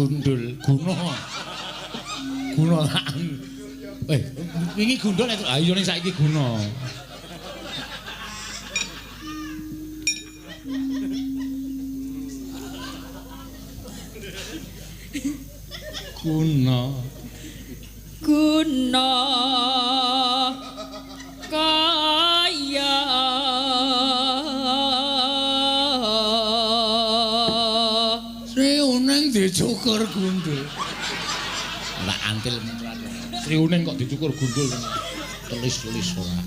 gundul guna. Guna tak. Wingi gundul nek ayo ning saiki guna. Guna kaya Sri Uning dicukur gundul. Lah antil Sri Uning kok dicukur gundul. Tulis-tulis ora.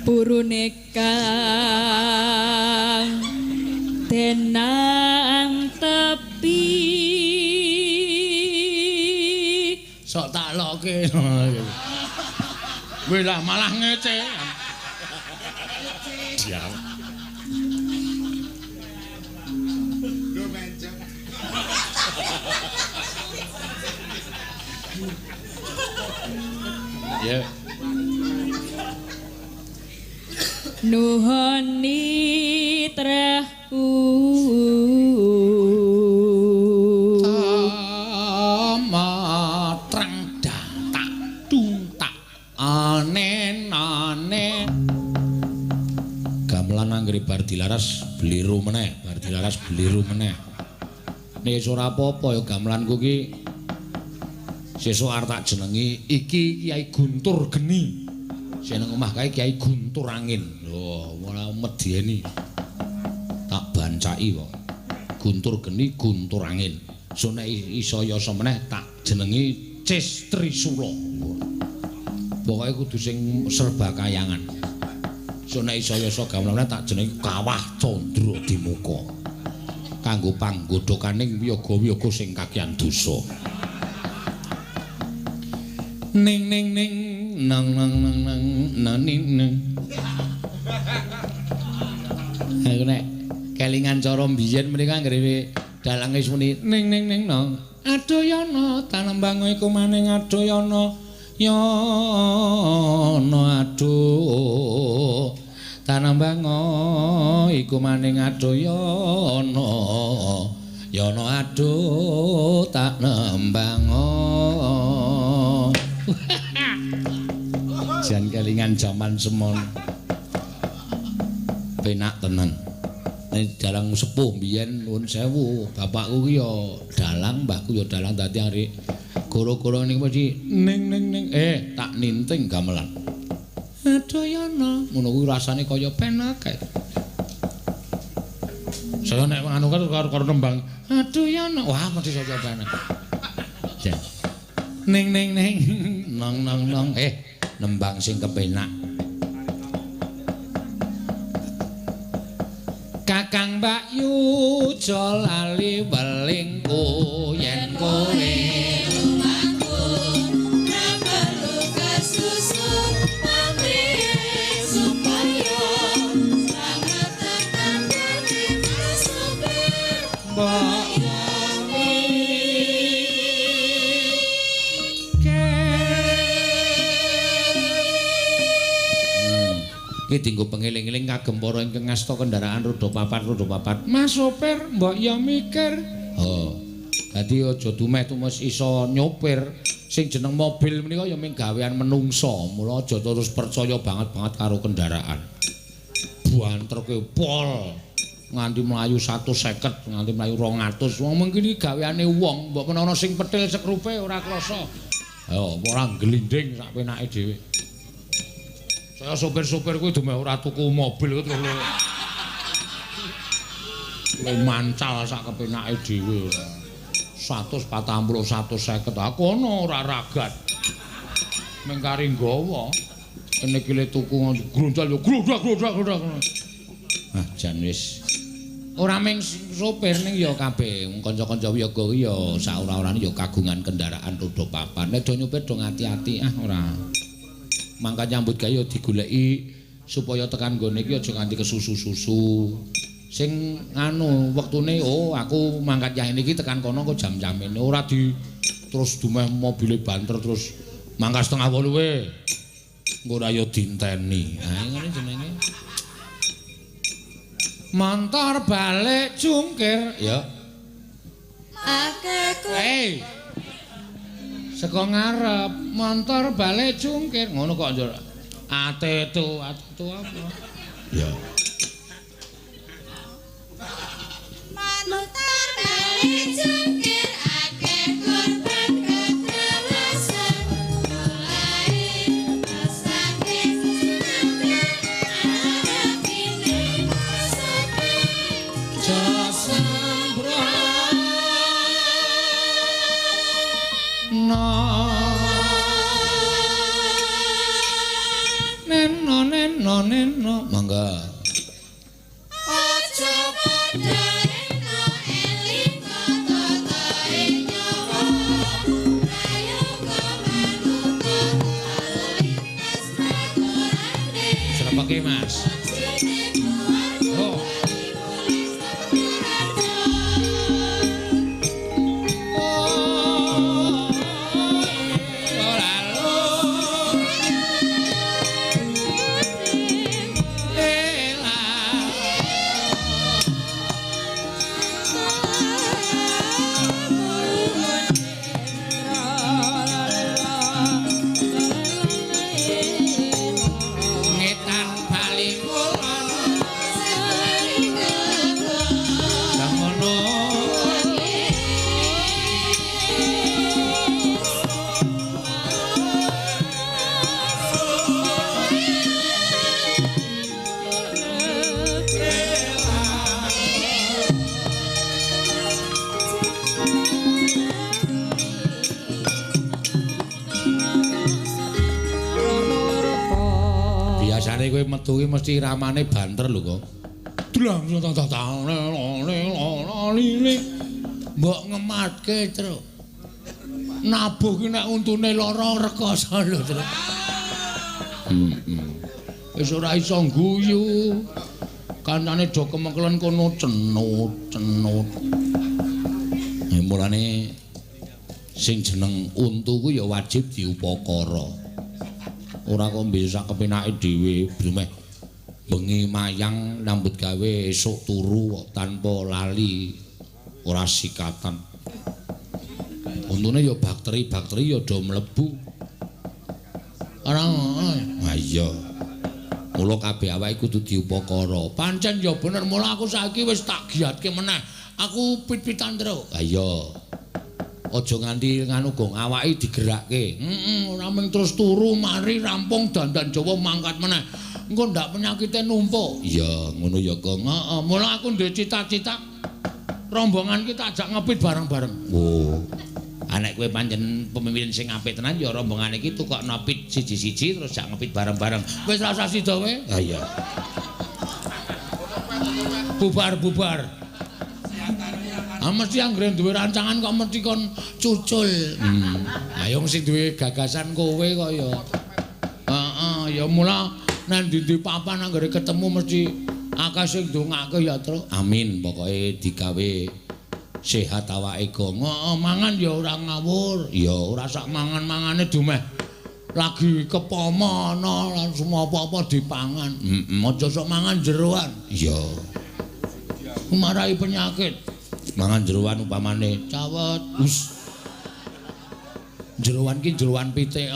Purune kang tenang tepi sok tak loke. Kowe lah malah ngece. Sial. Ya. Nuhoni trahu matrang datak tuntak anen-anen gamelan anggere bar dilaras bliru meneh nek ora apa-apa ya gamelanku ki sesuk arep tak jenengi iki Kiai Guntur Geni sing nang omah kae Kiai Guntur Angin. Lho, ora medeni. Tak bancaki kok. Guntur Geni, Guntur Angin. So nek iso yasa meneh tak jenengi Cis Trisula. Pokoke kudu sing serba kayangan. So nek iso yasa gamelan meneh tak jenengi Kawah Candra Dimuka. Kanggo panggodhokaning wiyaga-wiyaga sing kakian dosa. Ning ning ning nang nang nang nang naning nang. Aku nek kelingan cara mbiyen mriki anggere dalang wis muni ning ning ning nang. Adoyana tanembang iku maning adoyana. Yana aduh. Tanembang iku maning adoyana. Yana aduh tak nembang. Jan kelingan jaman semono. Penak tenan. Nek dalang sepuh mbiyen nuwun sewu, bapakku ki ya dalang, mbahku ya dalang dadi arek goro-goro niku mesti ning ning ning tak ninting gamelan. Adoyana, ngono kuwi rasane kaya penak kae. Saya nek anu karo nembang adoyana, wah mesti saya penak. Ning ning ning nang nang nang nembang sing kepenak. Kakang Mbak Yu aja lali welingku yen kowe rumahku ora perlu kesusun pamrih supaya sangat tekan dadi supir Mbak iki dienggo pengeling-eling kagem para ingkang ngasta kendaraan roda papat. Mas sopir, mbok ya mikir. Oh. Dadi aja dumeh-tumes iso nyopir. Sing jeneng mobil menika ya mung gawean menungsa. Mula aja terus percaya banget karo kendaraan. Buantreke pol nganti mlayu 150, nganti mlayu 200. Wong mengki iki gaweane wong, mbok menawa sing petil sekrupe ora krasa. Yo, ora glinding sak penake dhewe. Saya sopir-sopir kuwi dumeh ora tuku mobil terus le mancal sak kepenake dhewe. 140 150 aku ono ora ragat. Mengkari nggawa. Kene iki le tuku grondal yo grodak. Ah jan wis. Ora mung sopir ning ya kabeh kanca-kanca wiyaga kuwi ya saora-orane ya kagungan kendaraan roda papat. Nek do nyopir do ngati-ati ora. Mangka nyambut gawe digoleki supaya tekan nggone iki aja nganti kesusu-susu. Sing anu wektune aku mangkat yah iki tekan kono kok jam-jam ini ora di terus dumeh mobile banter terus mangkat 7:30 we. Engko ora ya dinteni. Ha ngene jenenge. Montor balik jungkir. Ya. Aku Saka ngarep montor balik jungkir. Ngono kok njur. Atitu apa? Ya. Montor balik jungkir akeh korban ketrawasan mulai pasake sinambe arepine sepi Jasembra Neno mangga aja padha eno elingo tatahe nyawa prayoga manutut lintas nakorane serapake Mas. Oh. Kowe metu ki mesti ramane banter lho kok. Dlang mbok ngematke, Tru. Nabuh ki nek untune lara rekoso lho, Tru. Wis ora iso guyu. Kancane do kemengkelen kono cenut. Mulane sing jeneng untu ku ya wajib diupakara. Ora kok bisa kepenake dhewe brumeh bengi mayang nyambut gawe esuk turu tanpa lali ora sikatan. Untune ya bakteri ya do mlebu. Ora ha iya. Mula kabeh awake kudu diupakara. Pancen ya bener mula aku saiki wis tak giatke meneh. Aku pit-pitan terus. Ha iya. Aja nganti nganu gong awake digerakke. Ora mung terus turu mari rampung dandan Jawa mangkat meneh. Engko ndak penyakite numpuk. Iya, ngono ya, Gong. Heeh, mula aku ndek cita-cita rombongan kita ajak ngepit bareng-bareng. Oh. Anek kowe pancen pemimpin sing apik tenan ya rombongan iki tukok ngepit siji-siji terus jak ngepit bareng-bareng. Wis rasa sida kowe? Ha iya. Bubar. Mesti anggere duwe rancangan kok mesti kon cucul. Ayo sing duwe gagasan kowe kok ya. Heeh, ya mula nang ndi papan anggere ketemu mesti akeh sing ndongake ya, Tru. Amin, pokoke digawe sehat awake Gong. Heeh, mangan ya ora ngawur. Ya ora sak mangan-mangane dumeh lagi kepomana lan semua apa-apa dipangan. Aja sok mangan jeroan. Iya. Marai penyakit. Mangan jeroan upamane cawet. Jeroan ki jeroan pitik.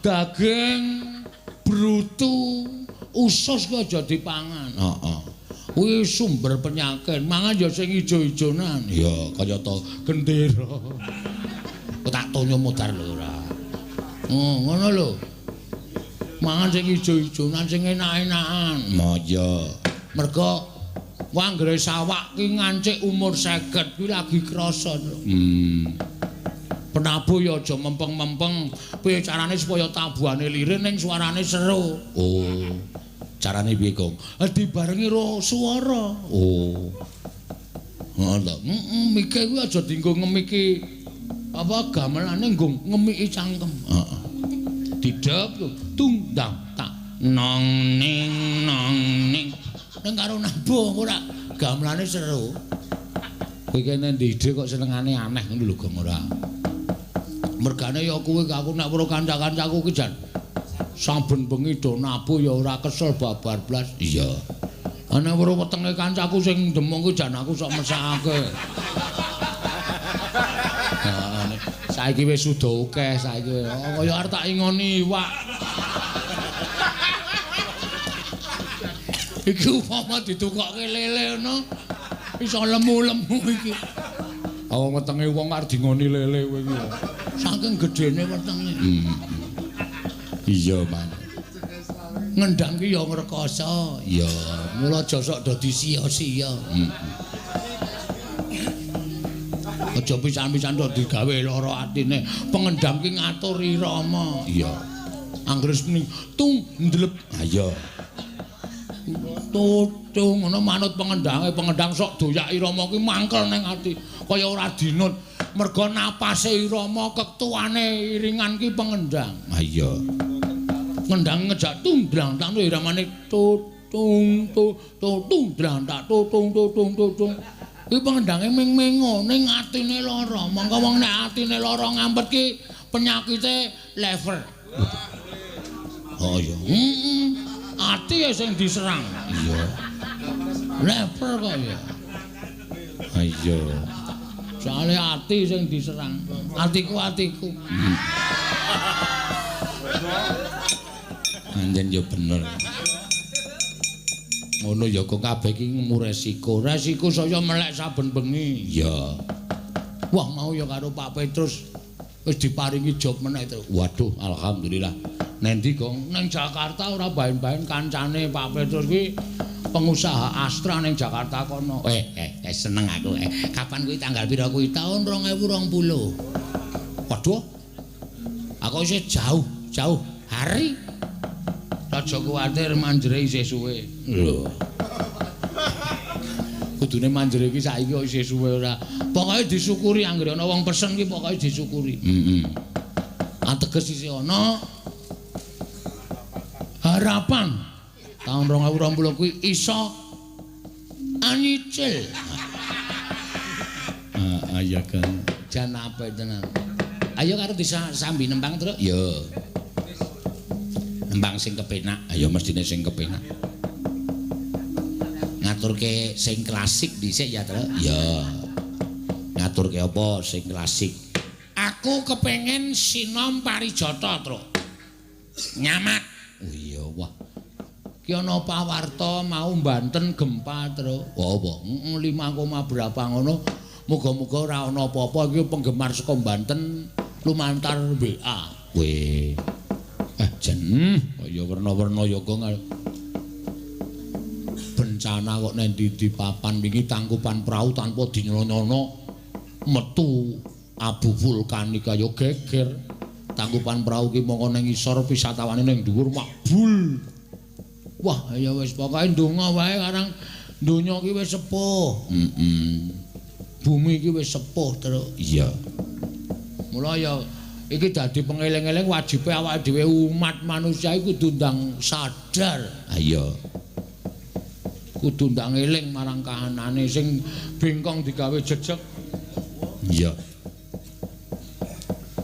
Daging brutu, usus ki aja dipangan. Heeh. Kuwi sumber penyakit. Mangan ya sing ijo-ijonan. Ya kaya to gendera. Kok tak tonyo modar lho ora. Ngono lho. Mangan sing ijo-ijonan sing enak-enakan. Maya. Mergo wanggere sawak ki ngancik umur 50 kuwi lagi krasa. Penabuh ya aja mempeng-mempeng. Piye carane supaya tabuhane lirin ning suarane seru. Oh. Carane piye, Gong? Dibarengi ro swara. Oh. Ngono. Mikir kuwi aja dienggo ngemiki apa gamelane nggo ngemiki cangkem. Heeh. Didep tung dang tak nong ning neng karo nabuh ora gamelane seru. Kowe kene ndide kok senengane aneh ngono lho Gong ora. Mergane ya kuwi aku nek weruh kanca-kancaku ki jan saben bengi do nabuh ya ora kesel babar blas. Iya. Ana weruh wetenge kancaku sing demung kuwi jan aku sok mesake. Saiki wis suda akeh saiki. Kaya arep tak ingoni iwak. Iki upama ditukokke lele ngono iso lemu-lemu iki. Awang wetenge wong arep dingoni lele kowe iki. Saking gedene wetenge. Iya, Man. Ngendang ki ya ngrekoso. Iya, mula aja sok dadi sia-sia. Aja pisan-pisan tok digawe lara atine. Pengendam ki ngatur irama. Iya. Anggres muni tung ndlep. Ha iya. Tutung ngono manut pengendange, pengendang sok doyak irama ki mangkel ning ati. Kaya ora dinut. Merga napase irama ketuane iringan ki pengendang. Ha iya. Ngendang ngejak tundang tak iramane tutung tutung drang tak tutung tutung tutung. Kuwi pengendange ming-mingo ning atine lara. Mangka wong nek atine lara ngampet ki penyakite lever. Oh iya. Ati ya sing diserang. Iya. Lever kok ya. Ha iya. Soale ati sing diserang. Atiku. Anjen ya bener. Ngono ya kok kabeh iki ngemu resiko. Resiko saya melek saben bengi. Iya. Wah mau ya karo Pak Petrus wis diparingi job meneh to. Waduh, alhamdulillah. Nendi kong nang Jakarta ora baen-baen kancane Pak Petrus kuwi pengusaha Astra ning Jakarta kono. Seneng aku. Kapan kuwi tanggal pira kuwi? Tahun 2020. Waduh. Aku isih jauh hari. Aja kuwatir manjere isih suwe. Lho. Kudune manjere iki saiki kok isih suwe ora. Pokoke disyukuri anggere ana wong pesen ki pokoke disyukuri. Ateges isih ana harapan tahun 2020 kuwi iso anyicil. Ayo kan. Jan apa tenan. Ayo karo disambi nembang terus. Yo. Nembang sing kepenak, ayo mestine sing kepenak. Ngaturke sing klasik dhisik ya, Tru? Ya. Ngaturke apa sing klasik? Aku kepengen sinom parijata, Tru. Nyamat. Oh iya, wah. Ki ana pawarta mau Banten gempa, Tru. Oh, apa? 5, berapa ngono. Muga-muga ora ana apa-apa iki penggemar saka Banten lumantar WA. Weh. Jen, kaya werna-werna ya kok bencana kok nek ndi papan wingi tangkupan prau tanpa dinyana metu abu vulkanik kaya geger. Tangkupan prau ki mongko ning isor pisatawane ning dhuwur makbul. Wah, ya wis pokoke ndonga wae karang donya ki wis sepuh. Bumi ki wis sepuh terus. Iya. Mula ya iki dadi pengeling-eling wajibe awake dhewe umat manusia iku kudu ndang sadar. Ayo. Kudu ndang eling marang kahanane sing bengkong digawe jejeg. Iya.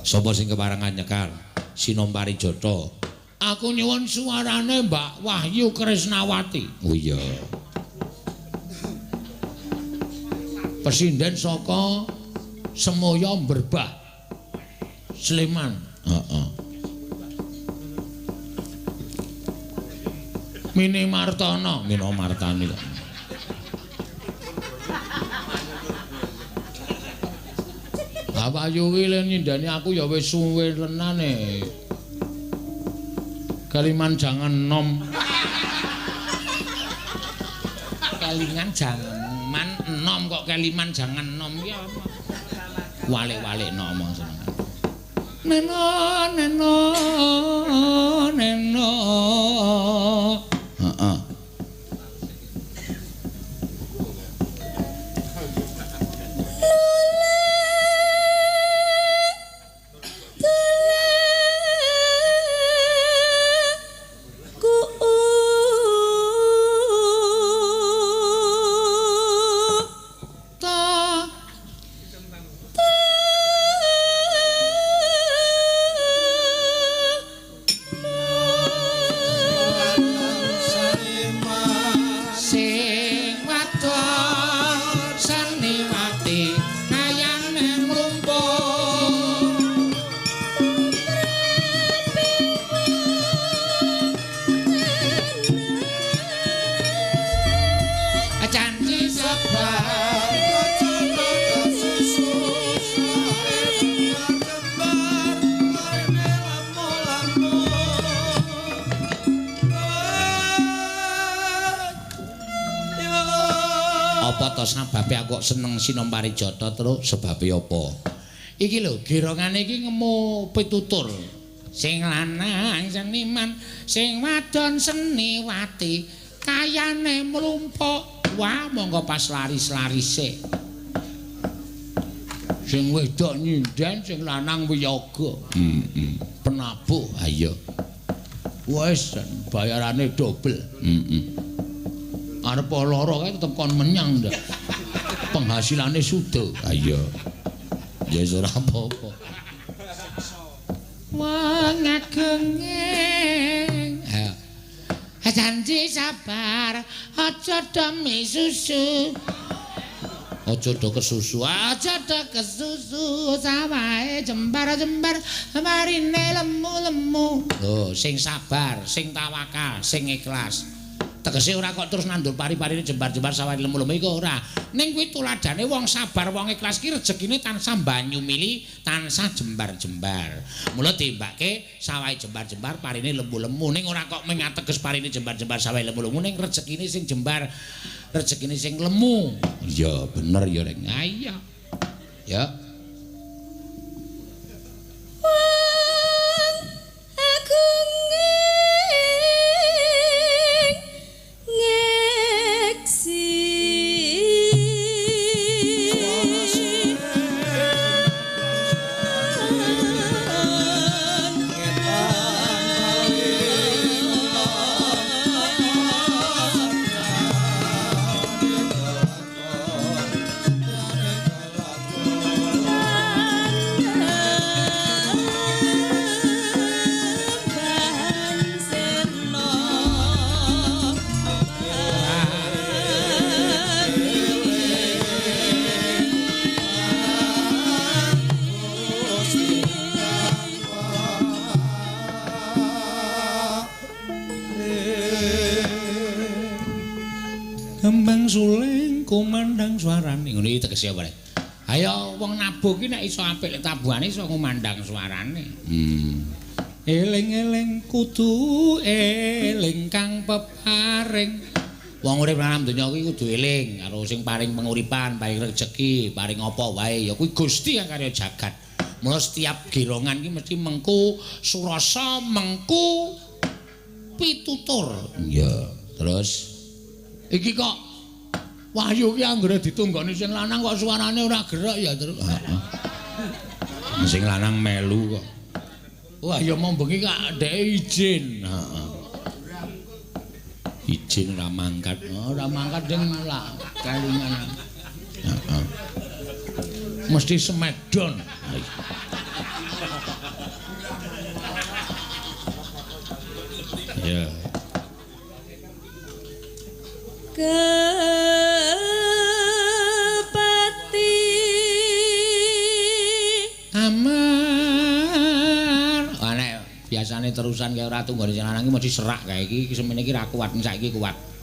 Sapa sing keparengan nyekar? Sinom Parijata. Aku nyuwun suarane Mbak Wahyu Krisnawati. Oh iya. Presiden saka Semoyo Berbah. Sleman. Mini Martono, Mino Martani. Bapak Yuwi le nyindani aku ya wis suwe tenane. Kaliman jangan nom. Kelingan jangan nom kok kaliman jangan nom ya apa? Walik-walik nom seneng. Neno. Heeh. Apa to sebabe aku kok seneng Sinom Parijata terus sebabe apa? Iki lho, gerongane iki ngemu pitutur. Sing lanang seniman, sing wadon seniwati, kayane mlumpuk. Wah, monggo pas laris-larise. Sing wedok nyinden, sing lanang wiyaga. Penabuh, ayo. Wes bayarane dobel. Arep lara kae tetep kon menyang ndak. Penghasilane sudo. Ayo. Ya ora apa-apa. Wong ageng. Ayo. Janji sabar, aja demi susu. Aja do kesusu, sawahe jembar-jembar, marine lemu-lemu. Lho, sing sabar, sing tawakal, sing ikhlas. Tegese ora kok terus nandur pari-parine jembar-jembar sawahe lemu-lemu iku ora. Ning kuwi tuladane wong sabar, wong ikhlas ki rejekine tansah banyu mili, tansah jembar-jembar. Mula timbake sawahe jembar-jembar, parine lemu-lemu. Ning ora kok mung ateges parine jembar-jembar sawahe lemu-lemu, ning rejekine sing jembar, rejekine sing lemu. Iya, bener ya, Reng. Ha iya. Ya. Wong agung ngeksi Kembang suling kumandang suarane. Ngono iki tegese apa, Rek? Ayo wong nabuh ki nek iso apik lek tabuhane iso ngumandang suarane. Eling-eling kudu eling kang peparing. Wong urip nang donya kuwi kudu eling karo sing paring penguripan, paring rejeki, paring apa wae ya kuwi Gusti kang karya jagat. Mula setiap girongan ki mesti mengku surasa, mengku pitutur. Iya, terus iki kok Wahyu ki anggere ditunggoni sing lanang kok suarane ora gerak ya terus. Heeh. Sing lanang melu kok. Wah ya mau bengi kak dhek izin. Heeh. Izin ora mangkat. Ora mangkat ding malah kelingan. Heeh. Mesti semedon. Ya. Kepati Amar. Nek biasane terusan kaya ora tunggone sing lanang iki mesti serak kae iki semene iki ra kuat, saiki kuat.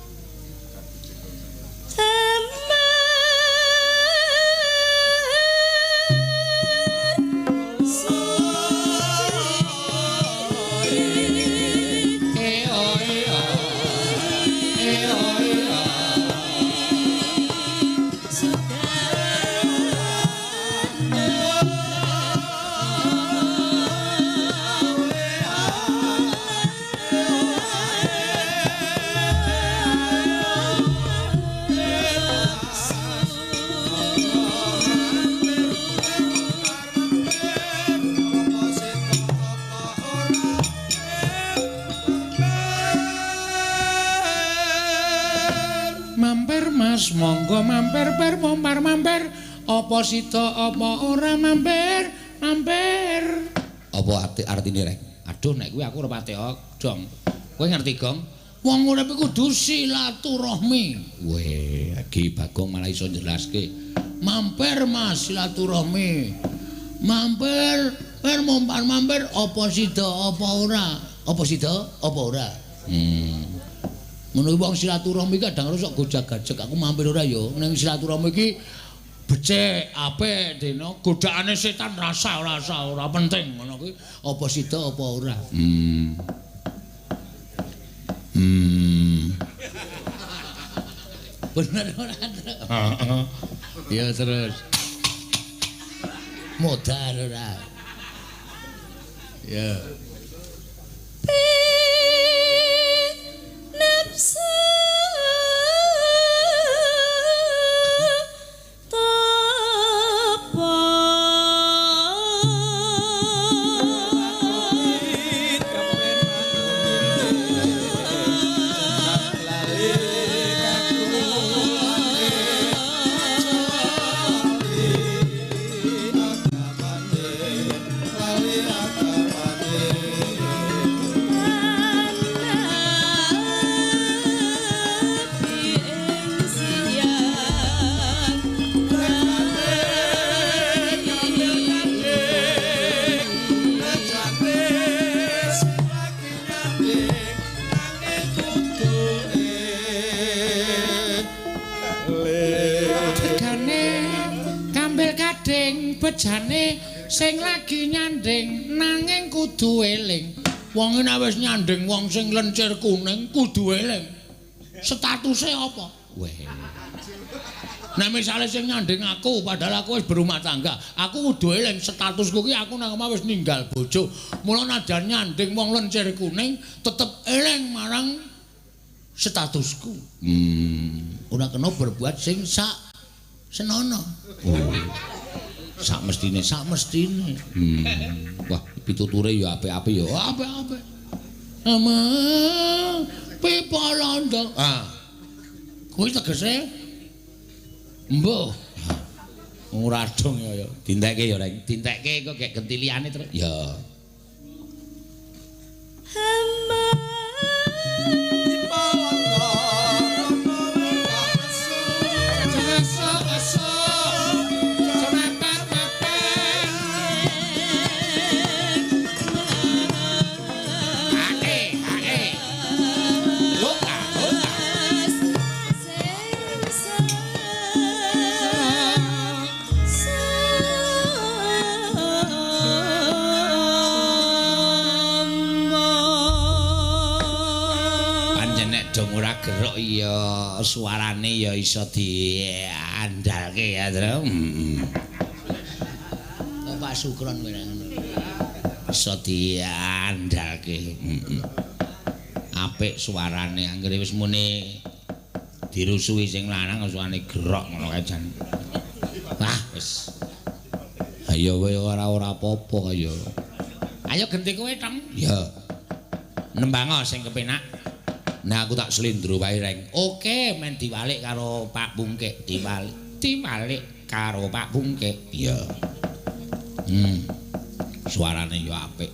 Mas monggo mampir mampir apa sida apa ora mampir apa artine Rek? Aduh nek kuwi aku ora pati dong. Kowe ngerti Gong? Wong urip iku kudu silaturahmi. Weh, iki Bagong malah iso njelaske. Mampir Mas silaturahmi. Mampir mampir apa sida apa ora? Apa sida apa ora? Ngono wong silaturahmi kadang sok gojag-gajeg aku mampir ora ya ning silaturahmi iki becik apik dene godaane setan rasa ora penting ngono kuwi apa sida apa ora Bener ora, Truk? Heeh. Ya terus. Modal ora. Ya. Nafsu bejane sing lagi nyanding nanging kudu eling. Wong nek wis nyanding wong sing lencir kuning kudu eling. Statuse apa? Weh. Nek misale sing nyanding aku padahal aku wis berumah tangga, aku kudu eling statusku ki aku nang omah wis ninggal bojo. Mula najan nyanding wong lencir kuning tetep eling marang statusku. Ora kena berbuat sing sak senono. Oh. Sak mestine. Wah, pituture ya apik-apik ya. Apik-apik. Ama pipa londo. Ah. Kuwi tegese mbuh. Ora dong ya. Dintekke ya, Reng. Dintekke kok gek genti liyane terus. Ya. Gerok ya suarane ya iso diandalke ya, Tru. Kok Pak Sukron kowe ngono. Iso diandalke. Apik suarane anggere wis muni dirusui sing lanang suarane gerok ngono kae jan. Wah, wis. Ayo kowe ora apa-apa kaya. Ayo genti kowe, Tong. Ya. Nembang sing kepenak. Nah aku tak slendro wae, Reng. Oke, men diwalik karo Pak Bungkek, diwalik karo Pak Bungkek. Iya. Suarane yo apik.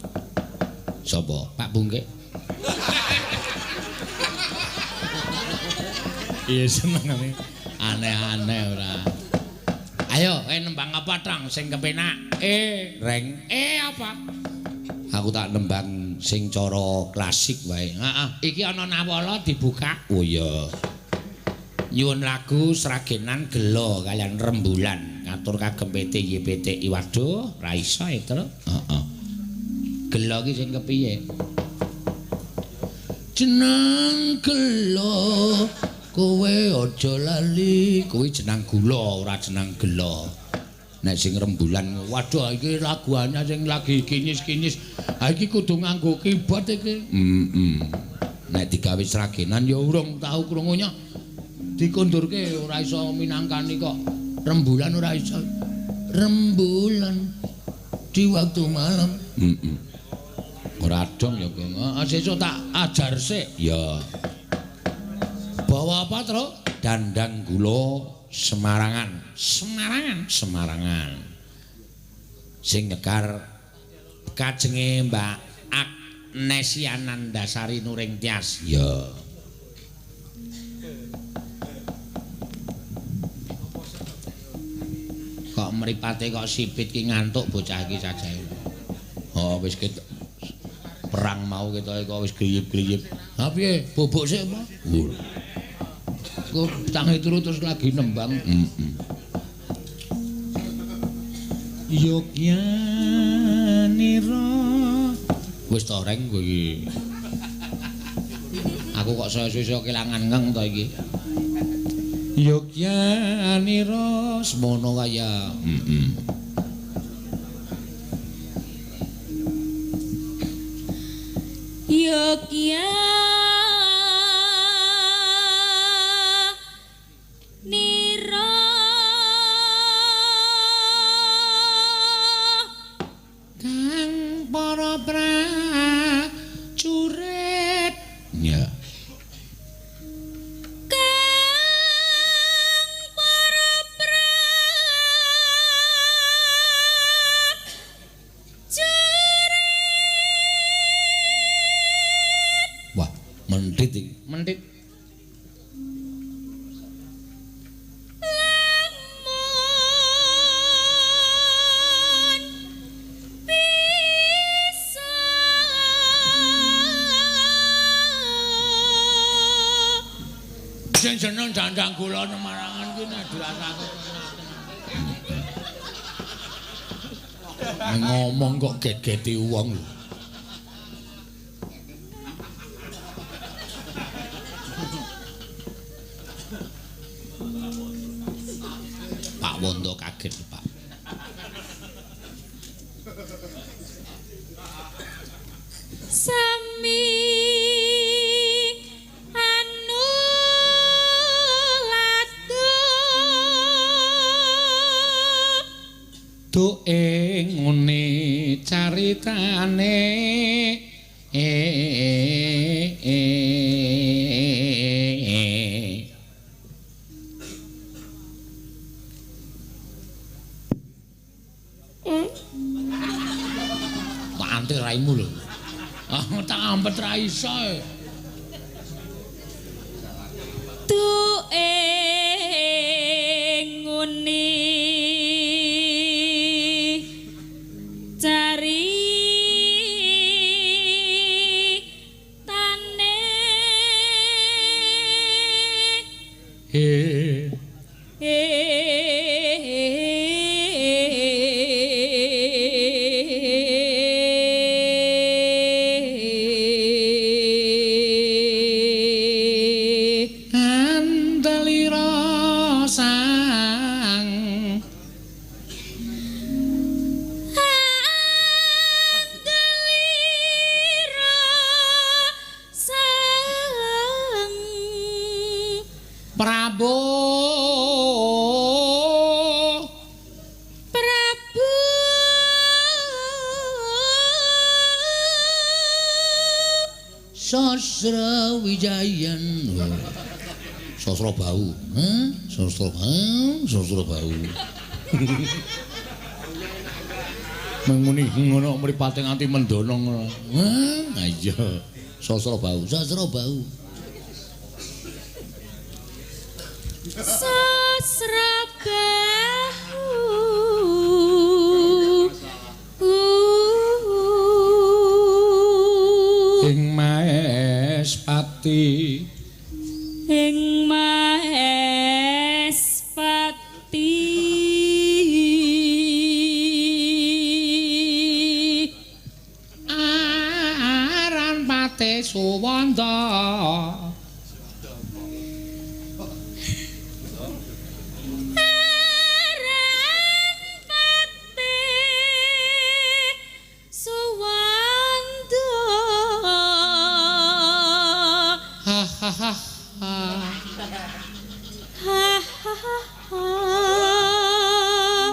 Sapa? Pak Bungkek. Iya senengane. Aneh-aneh ora. Ayo, nembang apa, Tong? Sing kepenak. Reng. Apa? Aku tak nembang sing cara klasik wae. Heeh, iki ana nawala dibuka. Oh iya. Nyuwun lagu Sragenan Gelo kalian Rembulan. Ngatur kagem PT YPTI. Waduh, ra iso itu. Heeh. Gelo ki sing kepiye? Jeneng Gelo kowe aja lali. Kuwi jeneng gula ora jeneng Gelo. Nek sing Rembulan, waduh iki lagu anyar sing lagi kinyis-kinyis. Ha iki kudu nganggo keyboard iki. Nek digawe Sragenan ya urung tau krungunya. Dikundurke ora iso minangkani kok. Rembulan ora iso. Rembulan di waktu malam. Ora dong ya, Gong. Sesuk tak ajar sik. Ya. Bawa apa, Tru? Dandang gula Semarangan. Sing nyekar kajenge Mbak Agnesia Nandasari Nuring Tias. Ya. Kok mripate kok sipit ki ngantuk bocah iki sajae. Oh wis perang mau ketoke kok wis griyip-griyip. Ha piye? Bobok sik apa? Kok tangi turu terus lagi nembang. Yogyaniro. Wis to Reng kowe iki. Aku kok suwe-suwe kelangan ngeng to iki. Yogyanira semono kaya. Yogyanira Kang para prajurit. Ya. Wah, mentit iki. Mentit. Sing seneng dandang kula nemarangan ki nek dirasake ngomong kok get-geti wong lho. Pak Wondo kaget, Pak. Sami anu Duh ngene caritane tak anti raimu lho. Tak ampet ra iso. Duh ngene cari tane andelira sang Prabu Sasrawijayan. Sasra bau. Sasra bau. Mengmuni ngono mripate nganti mendonong. Ha iya. Sasra bau. Sasra bahu ing Maespati aran pate Suwanda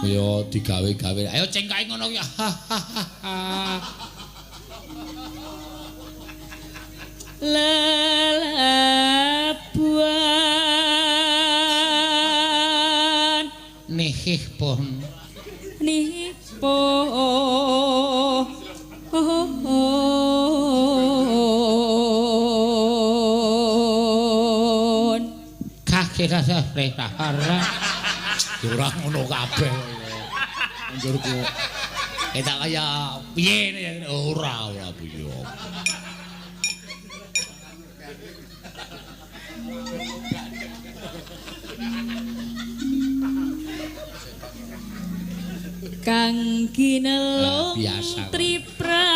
Yo digawe-gawe. Ayo cengkae ngono ki. Lelabuhan Nihih pun. Kaki rasa prehara. Ora ngono kabeh. Njurku. Eta kaya piye ora piye. Kang ginelung biasa. Triprakara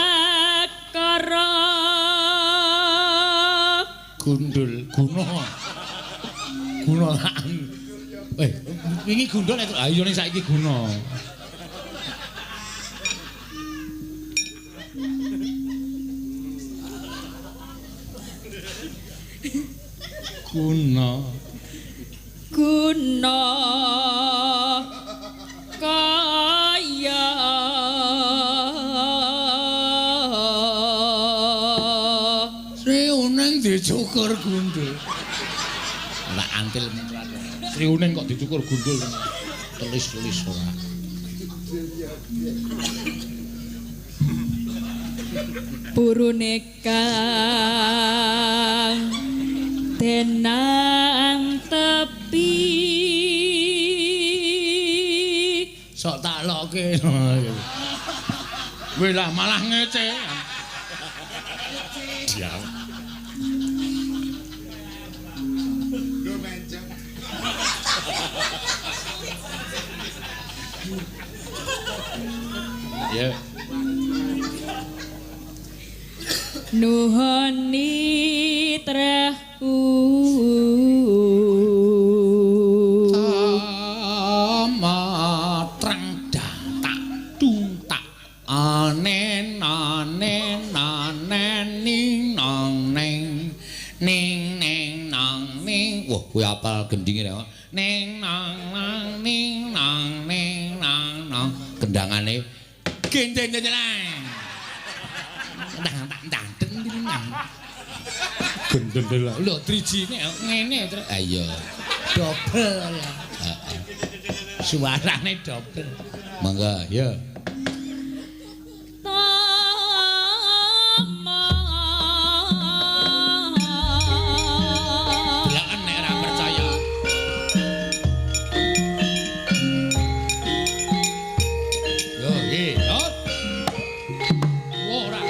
Gundul guna. Wingi gundul itu. Ah iya ning saiki guna. Guna. Guna kaya Sri Uneng dicukur gundul. Lah antil Sri Uneng kok dicukur gundul. Tulis-tulis ora. purune kang tenang tepi Sok tak lokke. Weh lah malah ngece. Diam. Ya. nuhoni trahu Matrang datak tuntak anen anen anen ning nang neng ning neng nang ning wah kuwi apal gendinge rek ning nang nang ning nang ning nang nang gendangane gendeng-gendeng gendeng lho drijine ngene terus ayo dobel heeh suarane dobel mangga ya delakan nek ora percaya yo ora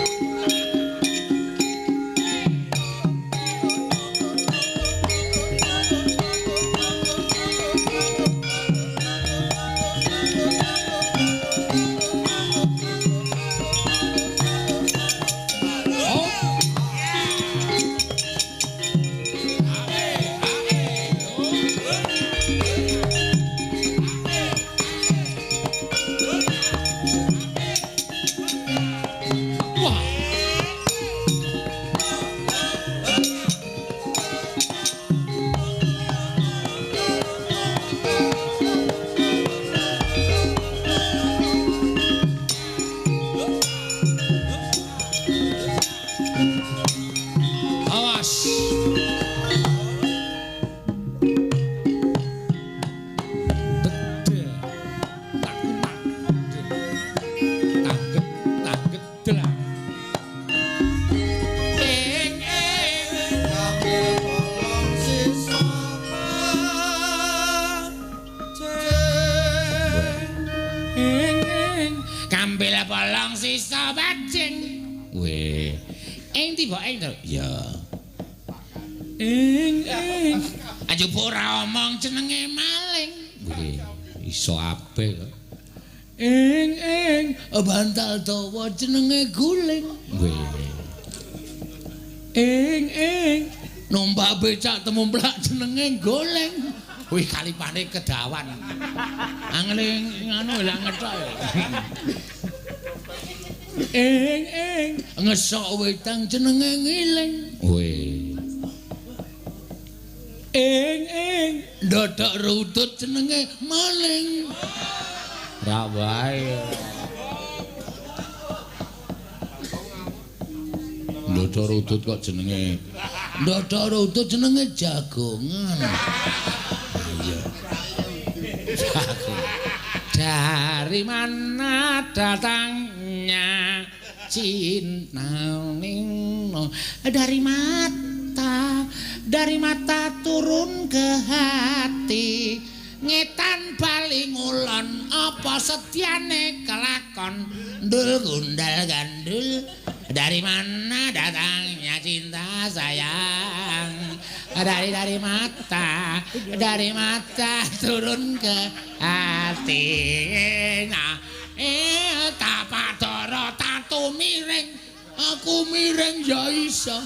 bolong sisa bajing. Weh. Ing tiba ing ya. Ing. Aja ora omong jenenge maling. Weh, iso apik kok. Ing. Bantal dawa jenenge guling. Weh. Ing. Numpak becak temumplak jenenge goleng. Wih kalipane kedawan. Angling ngono lha ngethok. Ing ngesok wedang jenenge ngiling. Weh. Ing ndodok rutut jenenge maling. Ra wae. Ndodok rutut kok jenenge. Ndodok rutut jenenge jagongan. Iya. Dari mana datangnya cinta nino dari mata turun ke hati ngetan paling ulon apa setiane kelakon dul gundal gandul dari mana datangnya cinta sayang dari mata turun ke hati nah tapadara tatu miring aku miring ya iso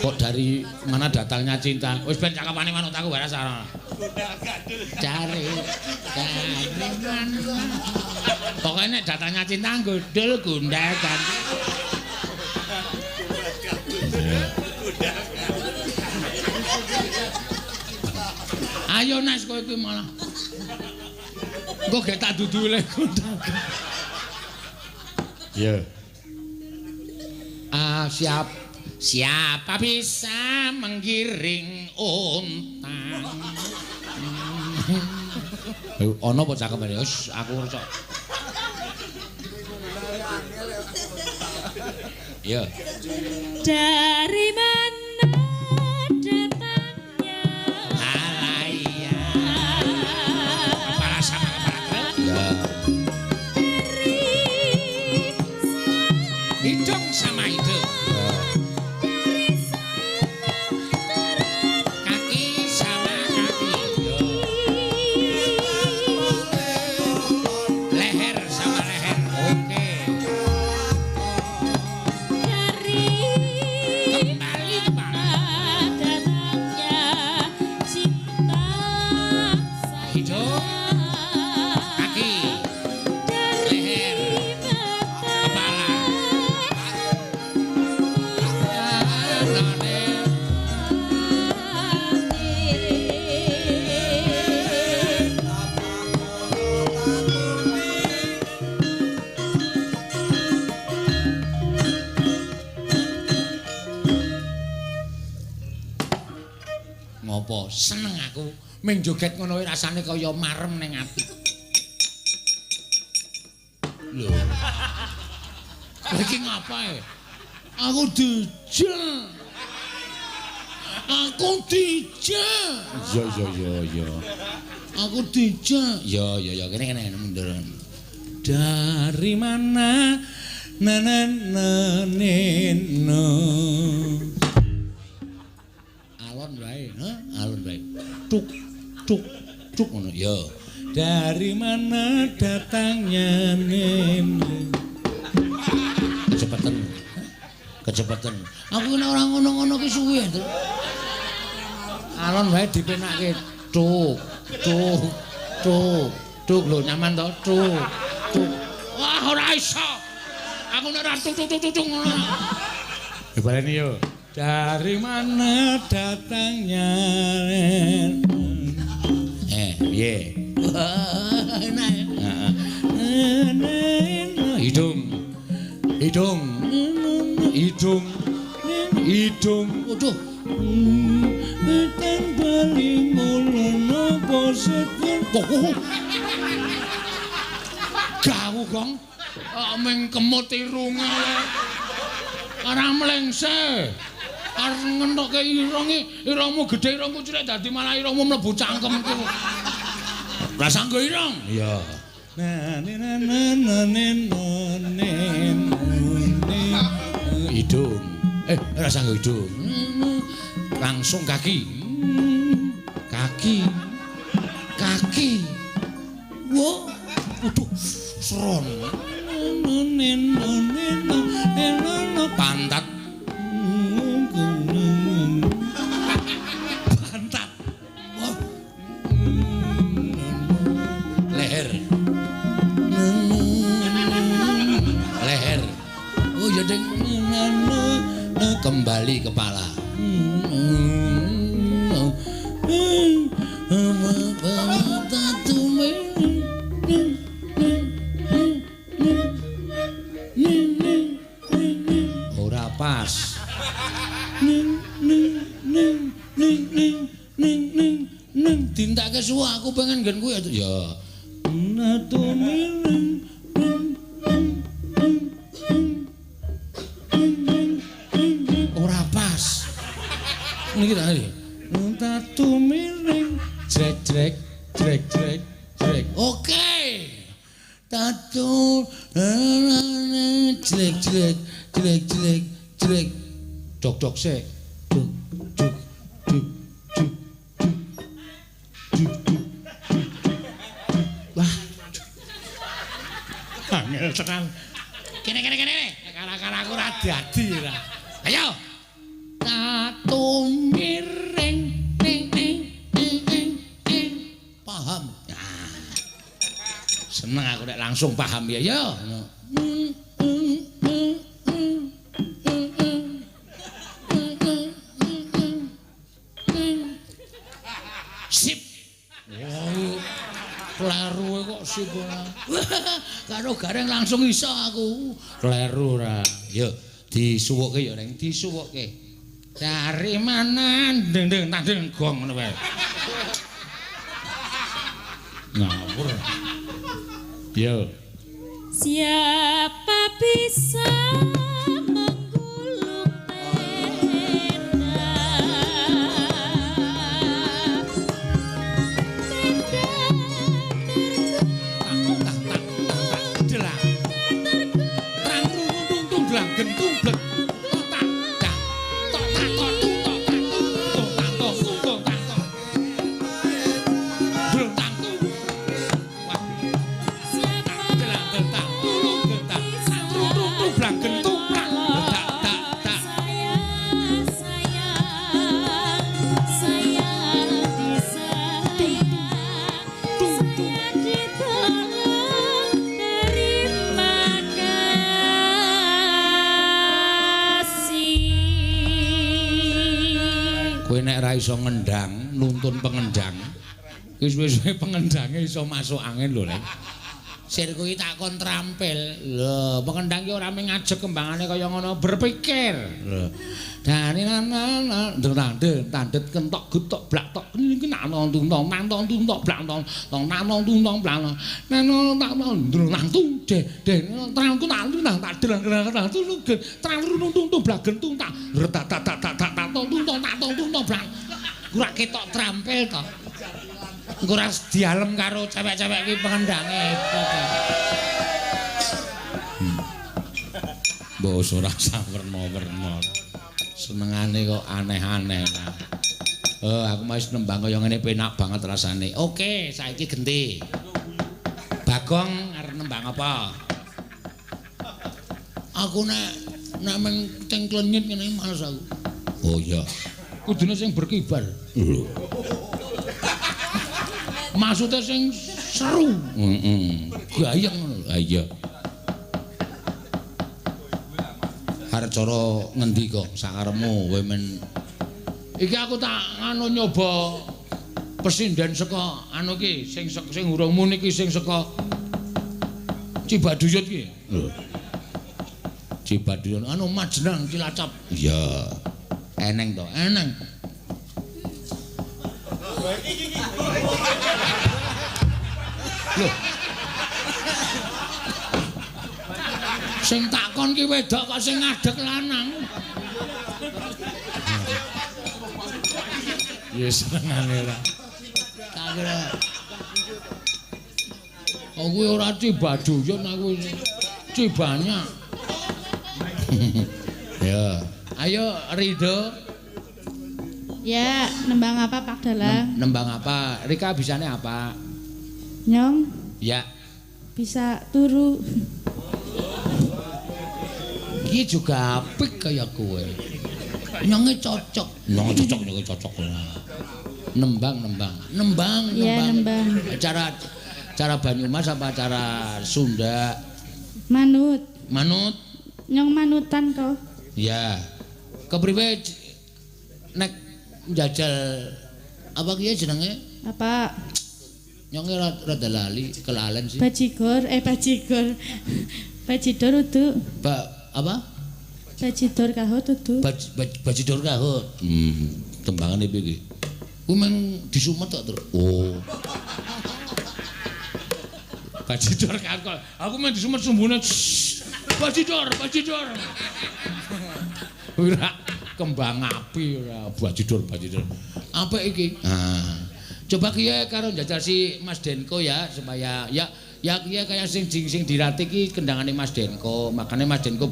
Kok dari mana datangnya cinta? Wis ben cakepane manut aku wae sarana. Dari mana? Pokoknya nek datangnya cinta godhol gundal kan. Ayo Nes kowe iki malah. Engko gek tak dudule gundal. Ya. Siapa bisa menggiring unta? Ono apa cakepane? Wis aku ngerti. Ya. Dari mana datangnya? Alaya. Kepala sama kepala truk. Ya. Hidung sama hidung. Kaki sama kaki. Leher sama leher. Oke. Kembali kepala. Datangnya cinta Hidung. Kaki. Leher. Kepala. Ngopo seneng aku ming joget ngono kuwi rasane kaya marem ning ati. Lho. Iki ngapae? Aku dijak. Aku dijak. Ya. Aku dijak. Ya kene mundur. Dari mana nanananeno. Alon wae, alon wae. Tuk ngono ya. Dari mana datangnya nene. Kecepatan. Aku nek ora ngono-ngono ki suwi to. Alon wae dipenake tuk lho nyaman to tuk. Wah ora iso. Aku nek ora tuk ngono. Dibaleni yo. Dari mana datangnya? Piye? Enak. Hidung. Waduh. Ten bali mulana bosetken. Gawu gong. Meng kemut irunge. Ora mlengse. Arep ngentokke irungmu gedhe irungku cilik dadi malah irungmu mlebu cangkemku. Lah sanggo irung? Iya. Hidung. Ora sanggo hidung. Langsung kaki. Kaki. Wo, waduh, seron. Pantat. Wah. Leher. Oh ya deng. Kembali kepala. Ora pas. Dintake suwe aku pengen nggen kuwi ya. Ora pas. Niki ta iki. Tatu miring jrek. Oke. Tatu jrek. Dok sik. Duk. Wah. Angel tenan. Kene. Kara-kara aku ora dadi ra. Ayo. langsung paham ya ya. Sip. Wow. Kleru kok sip ora. Karo gareng langsung iso aku. Kleru ora. Yo disuwuke ya Neng, disuwuke. Dari mana deng tandeng gong ngono wae. Ngawur. Yo. Siapa bisa menggulung tenda Delang. Terang tung tung delang gentung blek. Totak dak. Totak tok tung tok tak tung tak tung tung tak tung. Brentang tung. Wah. siapa Delang gentang tulung gentang. Santru tung tung blang gentung blang. Dak dak dak. sayang disayang saya ditolong terima kasih. Kowe nek ra iso ngendang, nuntun pengendang. Wis suwe pengendange iso masuk angin lho, Lek. Sir kuwi tak kon trampil. Lho, pengendang ki ora mung ngajeg kembangane kaya ngono, berpikir. Lho. Dani nana tandet kentok gutok blak tok iki nang tuntong nantong tuntok blak tong nantong tuntong blak nano tak nang tung de trangku nang tak delang trang nuntung blak gentung tak retak tuntong blak ora ketok trampil to engko ora dialem karo cewek-cewek iki pengendange hebat. Mbok ora usah werna-werna. Senengane kok aneh-aneh lah. Aku wis nembang kaya ngene penak banget rasane. Oke, saiki genti. Bagong arep nembang apa? Aku nek meng ting klenyit ngene males aku. Oh iya. Kudune sing berkibar. Maksudnya sing seru. Gayeng ngono. Ha iya. Arep cara ngendi kok sakarepmu kowe men iki aku tak anu nyoba pesinden saka anu ki sing urung muni ki sing saka Cibaduyut ki. Lho. Cibaduyut anu Majenang Cilacap. Iya. Eneng to, eneng. Lho. Sing takon ki wedok kok sing ngadeg lanang. Ya senengane lah. Tak kira. Aku ora Cibaduyut aku Cibanyak. Ya, ayo Rido. Ya, nembang apa Pak Dalang? Nembang apa? Rika bisane apa? Nyong Ya. bisa turu. Iki juga apik kaya kowe. Nyonge cocok. Nyonge cocok. Nembang. Iya, nembang. Cara Banyumas apa cara Sunda? Manut. Manut? Nyong manutan kok. Ya. Kepriwe nek njajal apa ki jenenge? Apa? Nyonge rada lali, kelalen sih. Bajigor. Bajidor udu. Apa? Bajidor kahut udu. Bajidor kahut. Tembangane piye iki? Ku meng disumet tok terus. Oh. Bajidor kahut. Aku meng disumet sumbune. Bajidor. Ora kembang api ora bajidor. Apik iki? Coba kiye karo njajal si Mas Denko ya supaya ya kiye kaya sing dilatih ki kendangane Mas Denko. Makane Mas Denko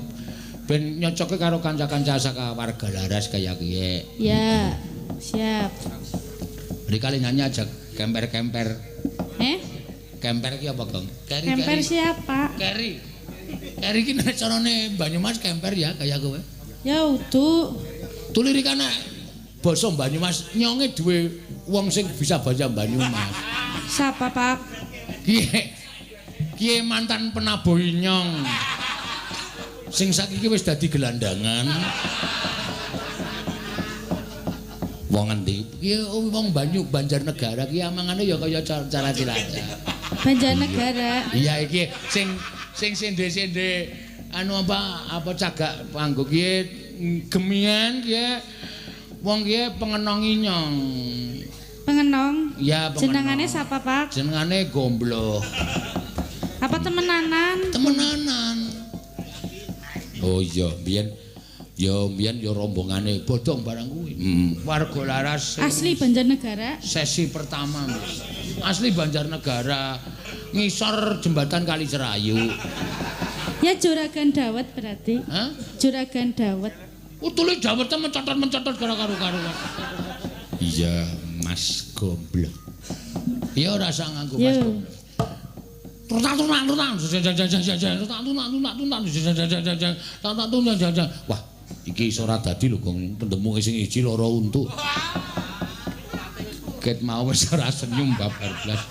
ben nyocoke karo kanca-kanca saka warga Laras kaya kiye. Ya, siap. Dikali nyanyi aja kemper-kemper. Kemper ki apa, Gong? Kemper siapa? Keri ki nek carane Banyumas kemper ya kaya kowe. Ya udu. Tulirikane basa Banyumas nyonge duwe wong sing bisa bahasa Banyumas. Siapa Pak? Kiye mantan penabuh Inyong. Sing sakiki wis dadi gelandangan. Wong endi? Kiye wong Banjarnegara ki amangane ya kaya cara Cilacap. Banjarnegara. Iya iki sing sende-sende anu apa cagak panggo kiye gemian kiye wong kiye pengenong Inyong. Pengenong. Iya, pengenong. Jenengane sapa, Pak? Jenengane Gombloh. Apa temenanan? Temenanan. Oh iya, biyen ya rombongane bodong barang kuwi. Warga laras. Asli Banjarnegara. Sesi pertama. Asli Banjarnegara. Ngisor jembatan Kali Cerayu. Ya Juragan Dawet berarti. Hah? Juragan Dawet. Utule dawete mencotot gara karo-karuan. Iya, Mas Gombloh. Ya ora usah nganggo Mas Gombloh. Wah, iki iso ora dadi lho Gong, pendemu sing iji lara untu. Ket mau wis ora senyum babar blas.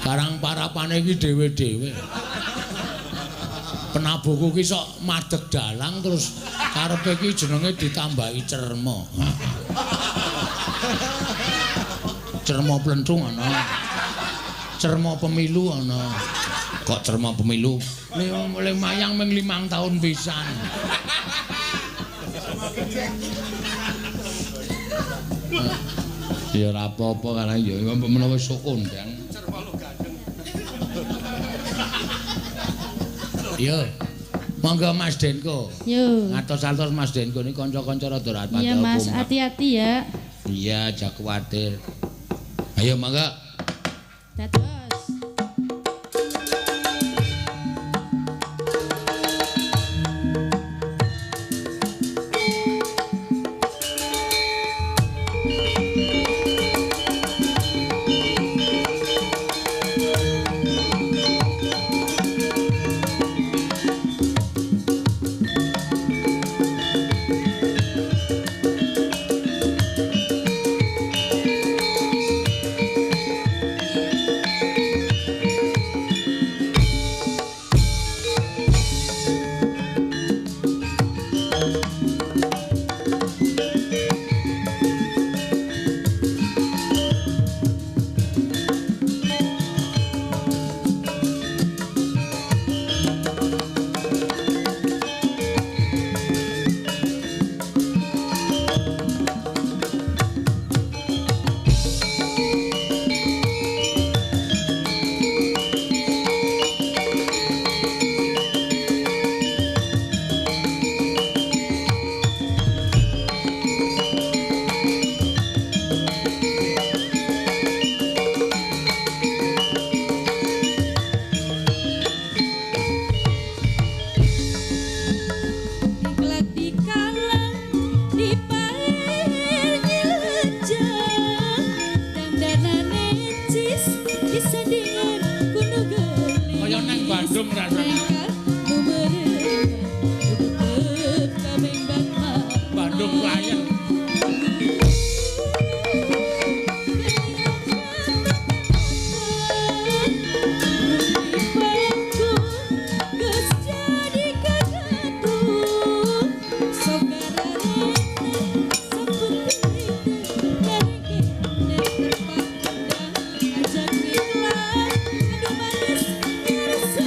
Karang parapane iki dhewe-dhewe. Penabuhku ki sok madeg dalang terus karepe ki jenenge ditambahi cerma. Cerma plenthung ana. Cerma pemilu ana. Kok cerma pemilu? Le mayang ming 5 tahun pisan. Ya ora apa-apa karena ya menawa sok kondang. Yo. Monggo Mas Denko. Yo. Ngatos-atos Mas Denko ini kanca-kanca rada rapat. Iya Mas, hati-hati ya. Iya, aja kuwatir. Ayo monggo. Dados. Ajak iklan, aduh manis, ngerasa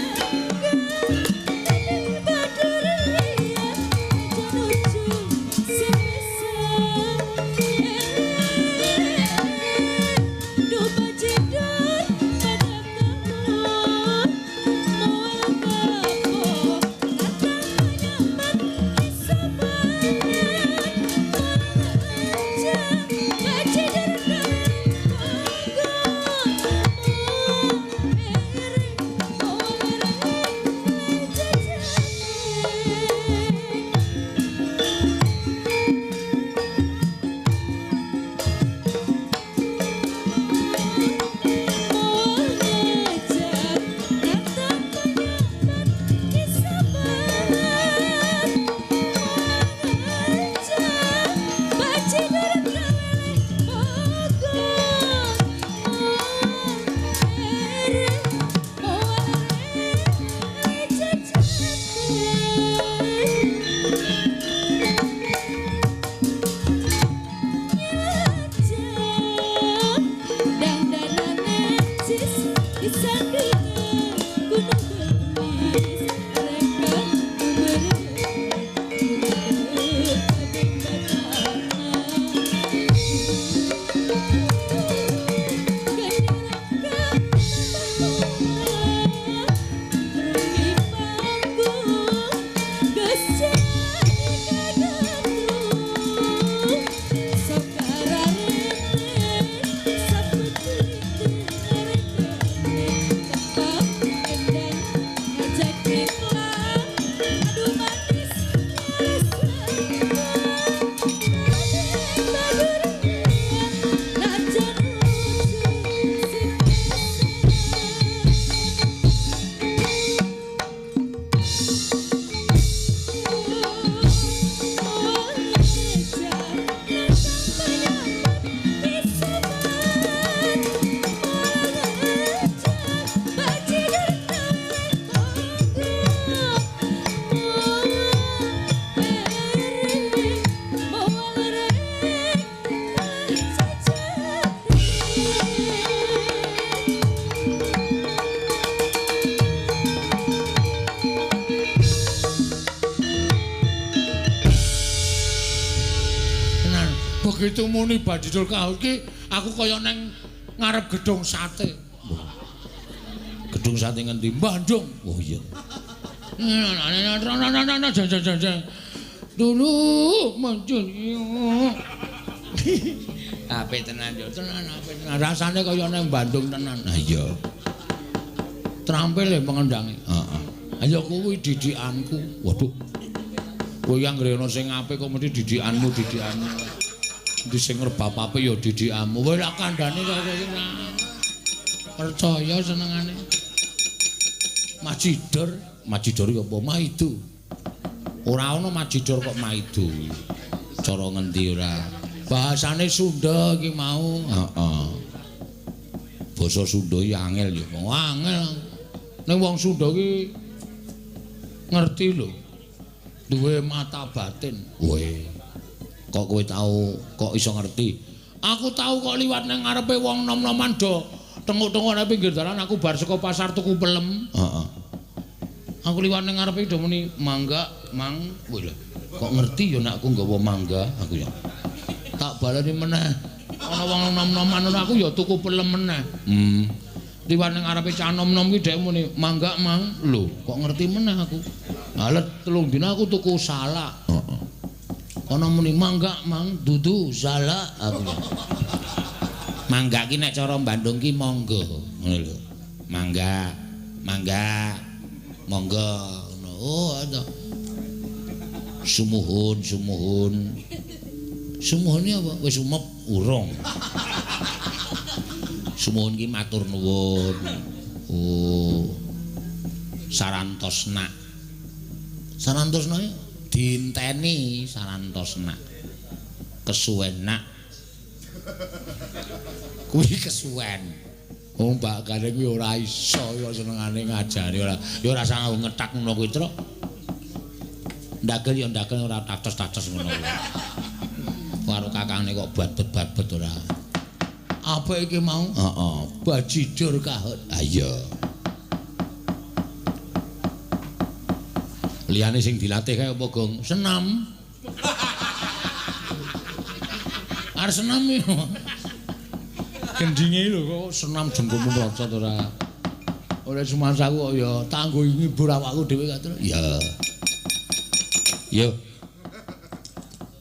begitu muni Badidul Kahut ki aku kaya neng ngarep gedung sate. Gedung sate ngendi? Bandung. Oh iya. Dulu muncul. Apik tenan yo, tenan apik tenan. Rasane kaya nang Bandung tenan. Ha iya. Trampil ya pengendange. Heeh. Ayo kuwi didikanku. Waduh. Kowe yang ngrene sing apik kok mesti didikanmu. Di sing ngrep-ape ya didikanmu. Kowe lak kandhane kaya kowe percaya senengane. Majidor ya apa maidu. Ora ana majidor kok maidu. Cara ngendi ora? Bahasane Sunda iki mau. Heeh. Basa Sunda iki angel ya. Angel. Ning wong Sunda iki ngerti lho. Duwe mata batin. Weh. Kok kowe tau kok iso ngerti? Aku tau kok liwat nang ngarepe wong nom-noman do tenguk-tenguk nang pinggir dalan aku bar saka pasar tuku pelem. Heeh. Aku liwat nang ngarepe do muni mangga, mang. Wih lho. Kok ngerti ya nek aku nggawa mangga aku ya. Tak baleni meneh. Ana wong nom-noman ngono aku ya tuku pelem meneh. Liwat nang ngarepe cah nom-nom ki dhek muni mangga, mang. Lho, kok ngerti meneh aku. Halet 3 dina aku tuku salak. Heeh. Ana muni mangga, mang, dudu salak aku. Mangga ki nek cara Bandung ki monggo, ngono lho. Mangga, monggo ngono. Oh, ada. Sumuhun. Sumuhun apa? Wis umep urung. Sumuhun ki matur nuwun. Oh. Sarantosna. Sarantosna dinteni sarantosna. Kesuwen nak. Kuwi kesuwen. Wong Mbak Gandeng kuwi ora iso ya senengane ngajari ora. Ya ora sang ngetak ngono kuwi, Truk. Ndagel ya ndagel ora tatos-tatos ngono kuwi. Karo kakangne kok babet-babet ora. Apa iki mau? Heeh, Badidul Kahut. Ha iya. Liyane sing dilatih kaya apa, Gong? Senam. Arep senam iki. Gendinge lho kok senam jenggomu mlocot ora. Ora sumasaku kok ya tanggo ngibur awakku dhewe katur. Ya. Yo.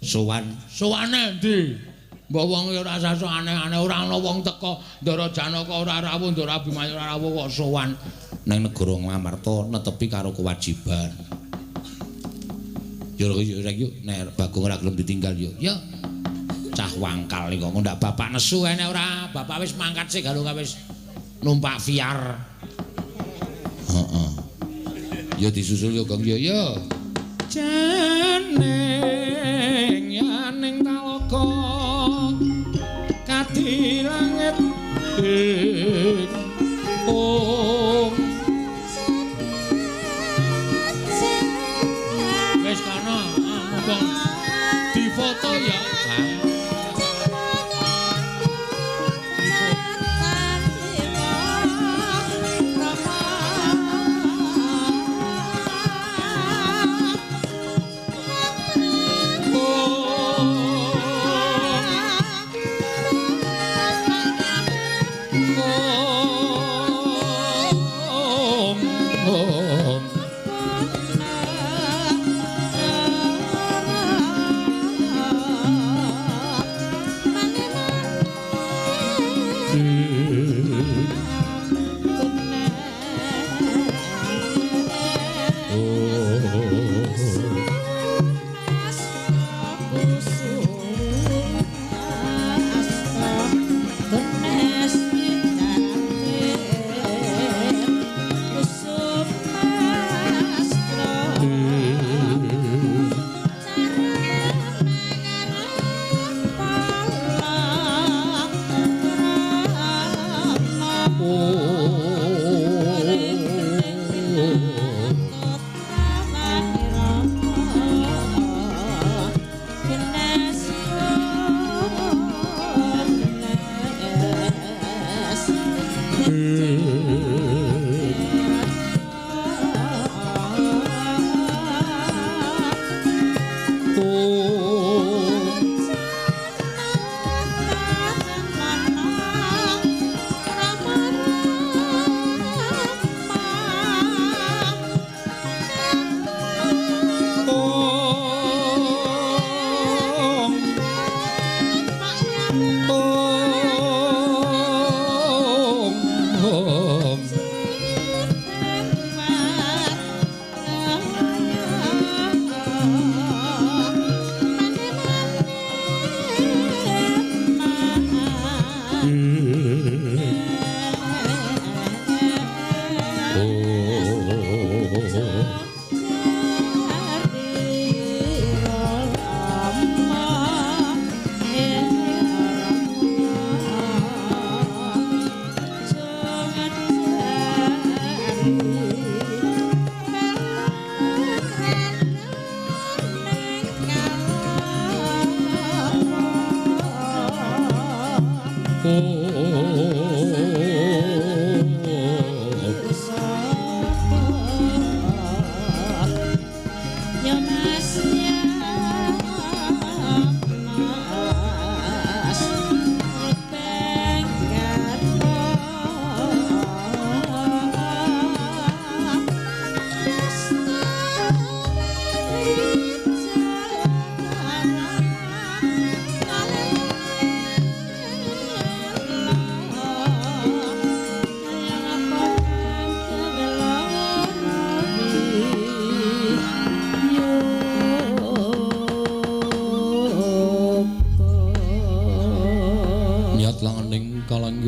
Sowane ndi? Mbok wong ya ora usah aneh-aneh, ora ana wong teka Ndara Janaka ora rawuh, Ndara Abimanyu ora rawuh kok sowan nang negara Ngamarta netepi karo kewajiban. Yo nek Bagong ora gelem ditinggal yo. Ya. Cah wangkal iki kok ndak bapak nesu enek ora? Bapak wis mangkat sih kalau wis numpak VR. Heeh. Ya disusul yo Gong yo. Jeneng yaning talaga kadi langit wis kono mumpung difoto ya.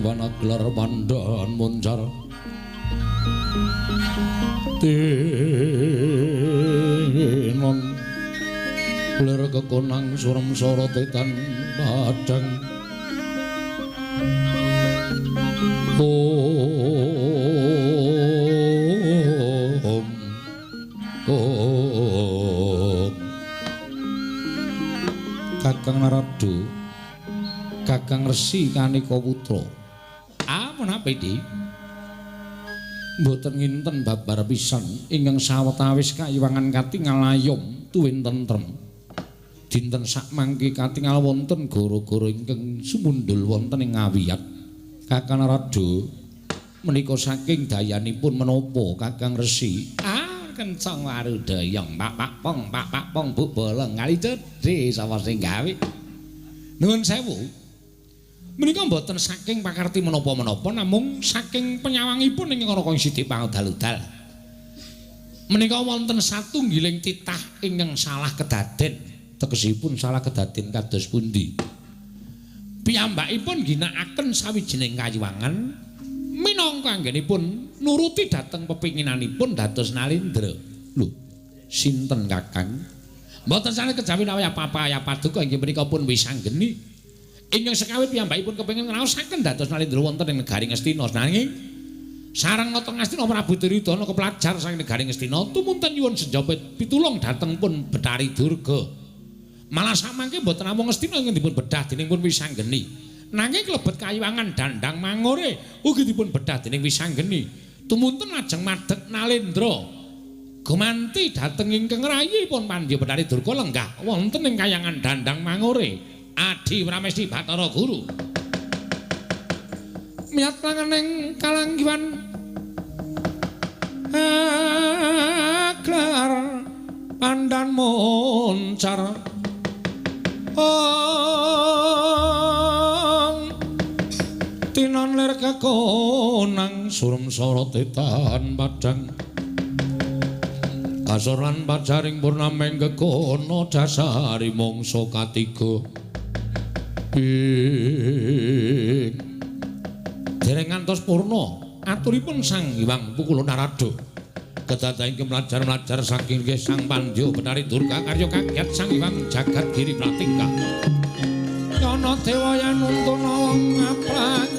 Iwana gelar pandan muncar tinon lir kekonang surem sorotetan padang Kakang Narada Kakang Resi Kanika Putra menapa iki mboten nginten babar pisan ingkang sawetawis kayiwangan katingal ayom tuwin tentrem dinten sakmangke katingal wonten gara-gara ingkang sumundul wonten ing ngawiyat Kakang Narada menika saking dayanipun menapa Kakang Resi kencang warudayang pak pong bu bolong ngali cedhe sapa sing gawe nuwun sewu menika mboten saking pakarti menapa-menapa namung saking penyawangipun ing kana Siti Pangdal-udal menika wonten satunggiling titah ingkang salah kedaden tegesipun salah kedaden kados pundi piyambakipun ginakaken sawijining kayiwangan minangka anggenipun nuruti dhateng pepinginanipun dados Nalindra. Lho, sinten Kakang? Mboten saged kejawi nawi apa-apa ya paduka inggih menika pun wisanggeni. Ingkang sekawit piyambakipun kepengin ngraosaken dados Nalindra wonten ing negari Ngastina nanging sareng nata Ngastina Prabu Duryudana kepelajar saking negari Ngastina tumunten nyuwun senjapit pitulung dhateng pun Betari Durga. Malah samangke mboten namung Ngastina ingkang dipun bedah dening pun wisanggeni. Nanging klebet kayiwangan Dandang Mangore ugi dipun bedah dening wisanggeni tumunten lajeng madheg Nalindra gumanti dhateng ingkang rayipun Pandya Betari Durga lenggah wonten ing kayangan Dandang Mangore Adi Pramesti Bathara Guru miyat langening kalanggiwan aklar pandan moncar tinon lir kekonang surem sorotetan padang kasoran pajaring purnameng kekono dasari mangsa katiga dereng ngantos purna aturipun Sang Hyang Pukulun Narada kedadaing kemlajar-mlajar saking Sang Pandya Betari Durga karya kagiat Sang Hyang Jagat Giri Pratingkah ana dewa yen nuntun wong ngaplang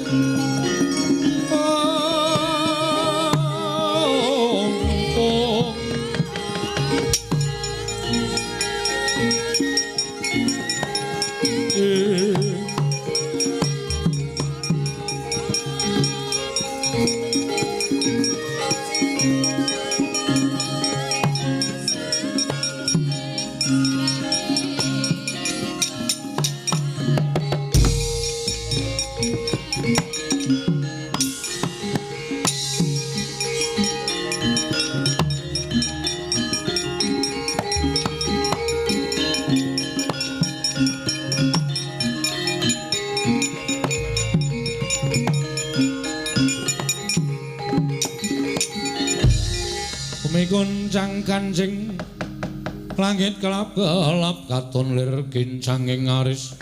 Goncang kanjeng langit kelap-kelap katon lir gincanging aris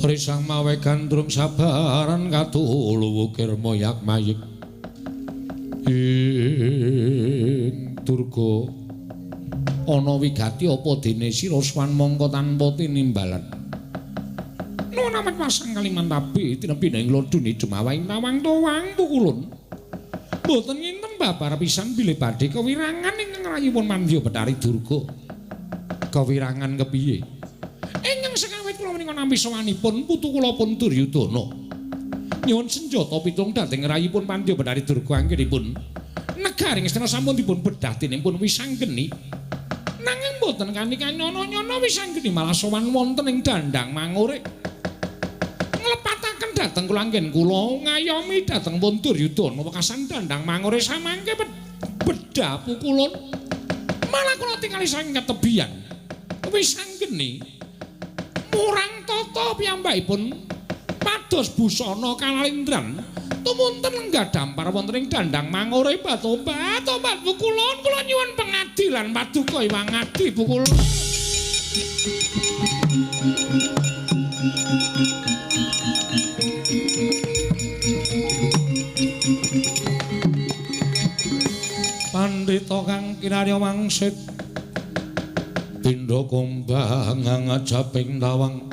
risang mawe gandrung sabaran katulu wukir moyak mayik ing Durga ana wigati apa dene sira swan mangka tanpa tinimbalan nuwun amat pasang Kalimantabi tinepi ing lodune Jemawaing tawang towang Pukulun boten nginten babar pisan bilih badhe kewirangan ingkang rayipun Pandya Betari Durga. Kewirangan kepiye? Ingkang sekawit kula menika nampi sowanipun putu kula pun Duryudana. Nyuwun senjata pitung dhateng rayipun Pandya Betari Durga anggenipun negari Ngastina sampun dipun bedah dening pun wisanggeni. Nanging boten kanthi kanyono-nyono wisanggeni malah sowan wonten ing Dandang Mangore. Nglepataken dhateng kula anggen kula ngayomi dhateng pun Duryudana wekasan Dandang Mangore samangke bedah Pukulun malah kula tingali saking ketebian wisanggeni murang tata piyambakipun pados busana kalindran tumunten lenggah dampar wonten ing Dandang Mangore bat-obat Pukulun kula nyuwun pengadilan paduka Hyang Adi Pukulun. Andita kang kinarya wangsit pindha kumbang ngajaping tawang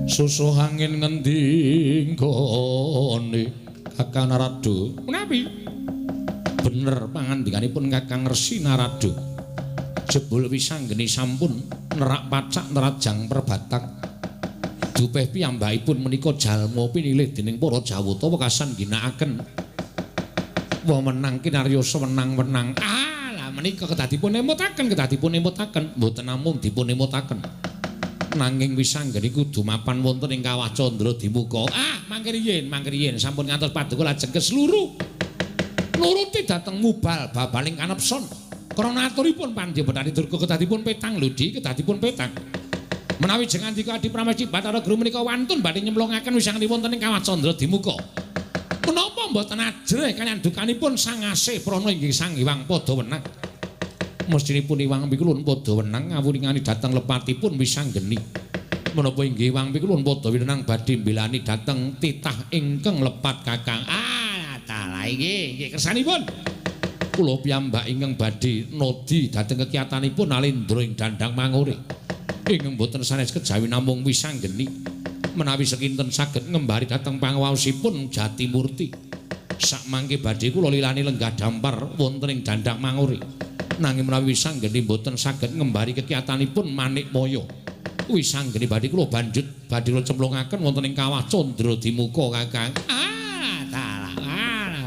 susuh angin ngendi nggone Kakang Narada menawi bener pangandikanipun Kakang Resi Narada jebul wisanggeni sampun nerak pacak nerajang perbatak dupeh piyambakipun menika jalma pinilih dening para Jawata wekasan ginakaken wewenang kinarya sewenang-wenang menika kedadipun emutaken mboten namung dipun emutaken nanging wisanggeni kudu mapan wonten ing kawah Candra Dimuka mangke riyin sampun ngantos paduka lajeng kesluru nuruti dhateng mubal babaling kanepson krana aturipun panjenengan Durga kedadipun petang lho kedadipun petang menawi jengandika Adi Pramesti Bathara Guru menika wantun badhe nyemplungaken wisanggeni wonten ing kawah Candra Dimuka menapa mboten ajrih kaliyan dukanipun Sang Asih Prana inggih Sang Hyang Padawenang mestinipun Hyang Pikulun Padawenang ngawuringani dhateng lepatipun wisanggeni menapa inggih Hyang Pikulun Padawenang badhe mbelani dhateng titah ingkang lepat Kakang talah nggih kersanipun kula piyambak ingkang badhe nodi dhateng kekiyatanipun Alendra ing Dandang Mangure ingkang boten sanes kejawi namung wisanggeni menawi sekinten saged ngembari dhateng pangawaosipun Jatimurti sakmangke badhe kula lilani lenggah dampar wonten ing Dandang Mangure nanging menawi wisanggeni boten saged ngembari kekiyatanipun Manikmaya wisanggeni badhe kula badhe kula cemplungaken wonten ing kawah Candra Dimuka Kakang talah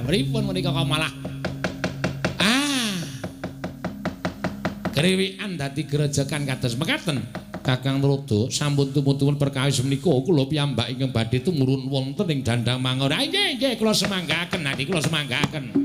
pripun menika kok malah krewikan dadi grejekan kados mekaten Kakang Narada sampun tumun-tumun perkawis menika kula piyambak ingkang badhe tumurun wonten ing Dandang Mangure nggih kula semanggaken nadi kula semanggaken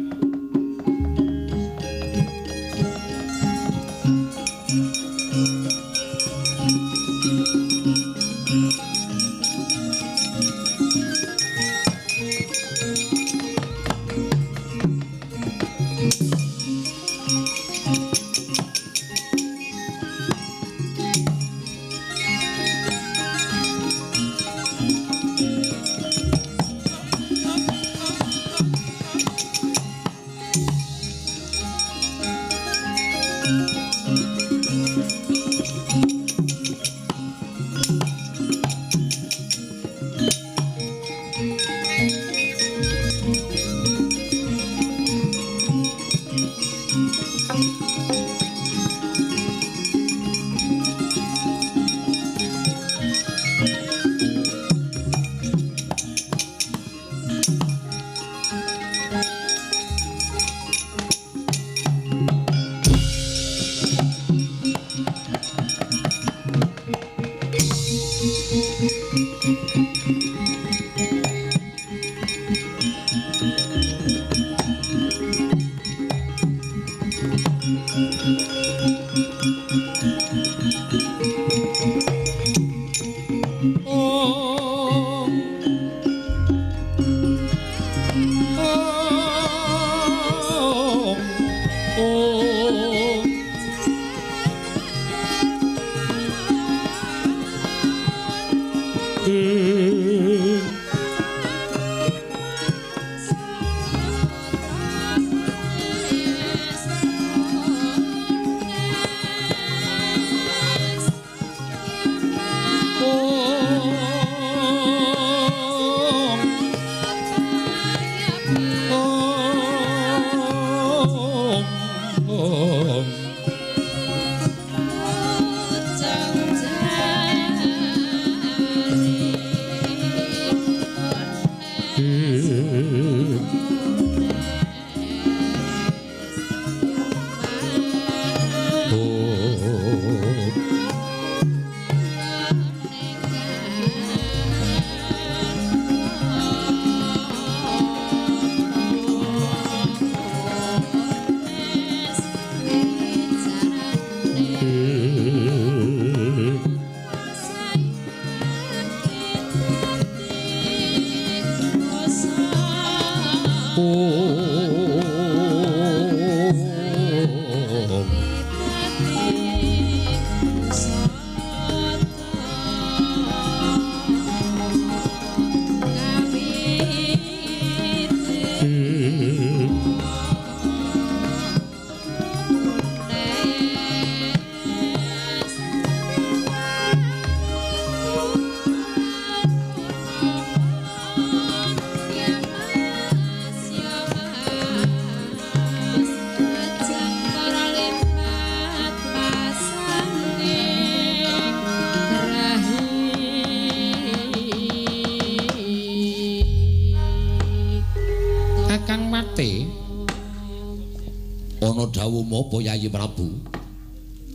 ana dawuh apa Yayi Prabu?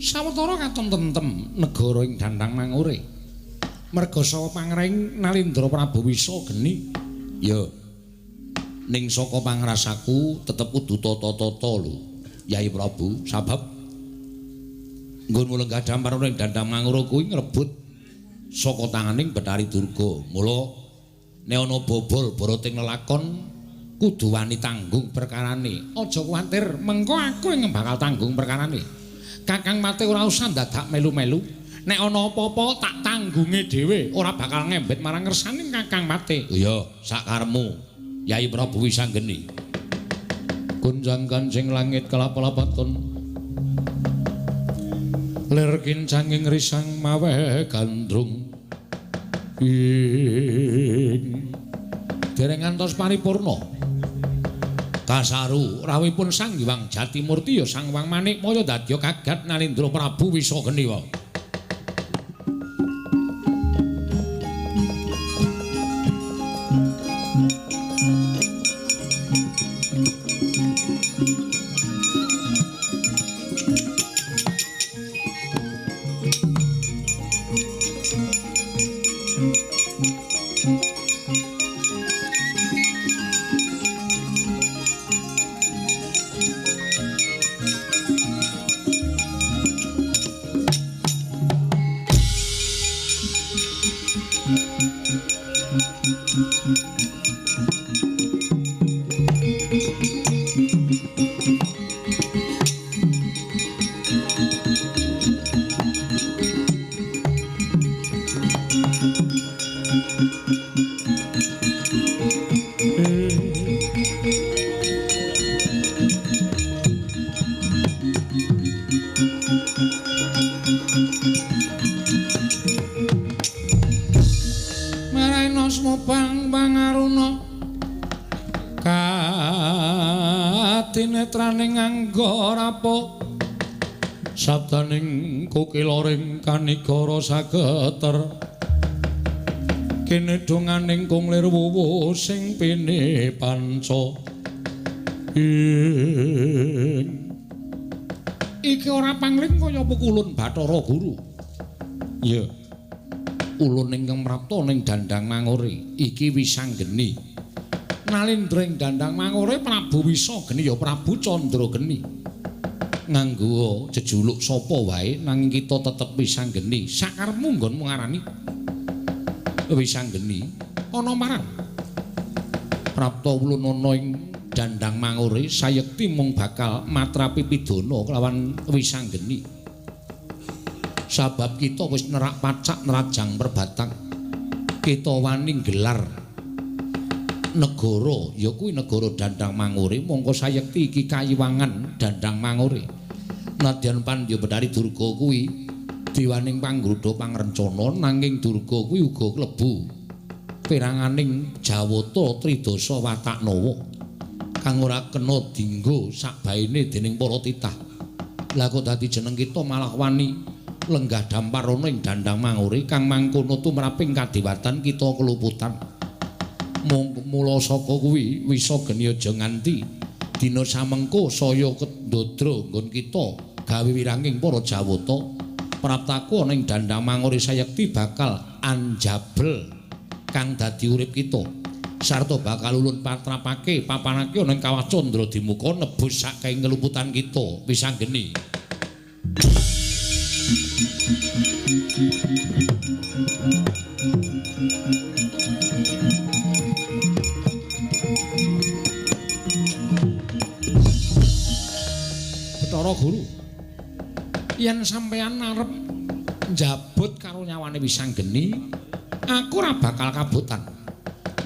Sawetara katon tentem negara ing Dandang Mangure. Merga sawa pangreng Nalindra Prabu Wisa geni. Ya. Ning saka pangrasaku tetep kudu tata-tata lho, Yayi Prabu, sabab nggonmu lenggah dampar ning Dandang Mangure kuwi ngrebut saka tanganing Bathari Durga. Mula nek ana bobol boroting lelakon kudu wani tanggung perkarane. Aja kuwatir, mengko aku yang bakal tanggung perkarane. Kakang Mate ora usah dadak melu-melu. Nek ana apa-apa tak tanggunge dhewe, ora bakal ngembet marang ngersaning Kakang Mate. Iya, sakarepmu, Yayi Prabu Wisanggeni. Gunjang kancing langit kelap-lapaton. Lir kincanging risang mawe gandrung. Dereng ngantos paripurna. Kasaru rawipun Sang Hyang Jatimurti ya Sang Hyang Manikmaya dadya kagat Nalindra Prabu Wisageni wae. Netraning angga rapo sabdaning kukiloring kanikara sageter kene donganing kunglir wuwu sing pene panca iki ora pangling kaya pukulun Bathara Guru. Ya ulun ingkang mrapta ning Dandang Mangure iki Wisanggeni. Nalindra ing Dandang Mangure Prabu Wisageni ya Prabu Candrageni. Nganggo jejuluk sapa wae nanging kita tetep Wisanggeni. Sakarepmu nggonmu ngarani Wisanggeni ana marang prapta ulun ana ing Dandang Mangure sayekti mung bakal matrapi pidana kelawan Wisanggeni. Sabab kita wis nerak pacak nerajang perbatang. Kita wani gelar negara ya kuwi negara Dandang Mangure mongko sayekti iki kayiwangan Dandang Mangure. Nadyan Pandya Bathari Durga kuwi diwaning panggrudha pangrencana nanging Durga kuwi uga klebu peranganing Jawata Tridasa Wataknawa kang ora kena dienggo sakbaene dening para titah. Lah kok dadi jeneng kita malah wani lenggah dampar ana ing Dandang Mangure kang mangkono tumraping kadewatan kita keluputan. Mula saka kuwi Wisageni aja nganti dina samengko saya kendodra nggon kita gawe wiranging para Jawata praptaku ana ing Dandang Mangure sayekti bakal anjabel kang dadi urip kita sarta bakal ulun patrapake papanake ana ing Kawah Candra Dimuka nebus saking keluputan kita Wisanggeni. Bathara Guru, yen sampeyan arep njabut karo nyawane Wisanggeni, aku ora bakal kabutan.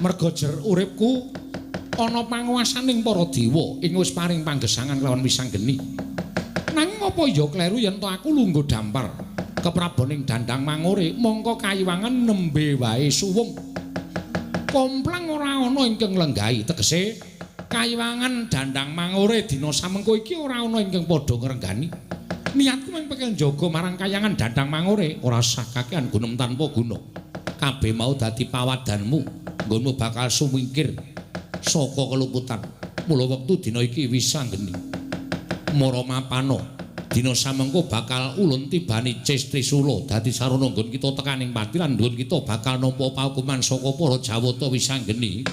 Merga jer uripku ana panguwasaning para dewa ing wis paring panggesangan kelawan Wisanggeni. Nanging apa ya kleru yen to aku lungguh dampar keprabaning Dandang Mangure, mongko kayiwangan nembe wae suwung. Komplang ora ana ingkang lenggahi, tegese kayiwangan Dandang Mangure dina samengko iki ora ana ingkang padha ngrenggani. Niatku mung pengen jaga marang kayangan Dandang Mangure, ora sah kakehan gunem tanpa guna. Kabeh mau dadi pawadanmu, nggonmu bakal sumingkir saka keluputan. Mula wektu dina iki Wisanggeni. Mara mapano dina samengko bakal ulun tibani Cestri Sula dadi sarana nggon kita tekaning pati lan nggon kita bakal nampa paukuman saka para Jawata Wisanggeni.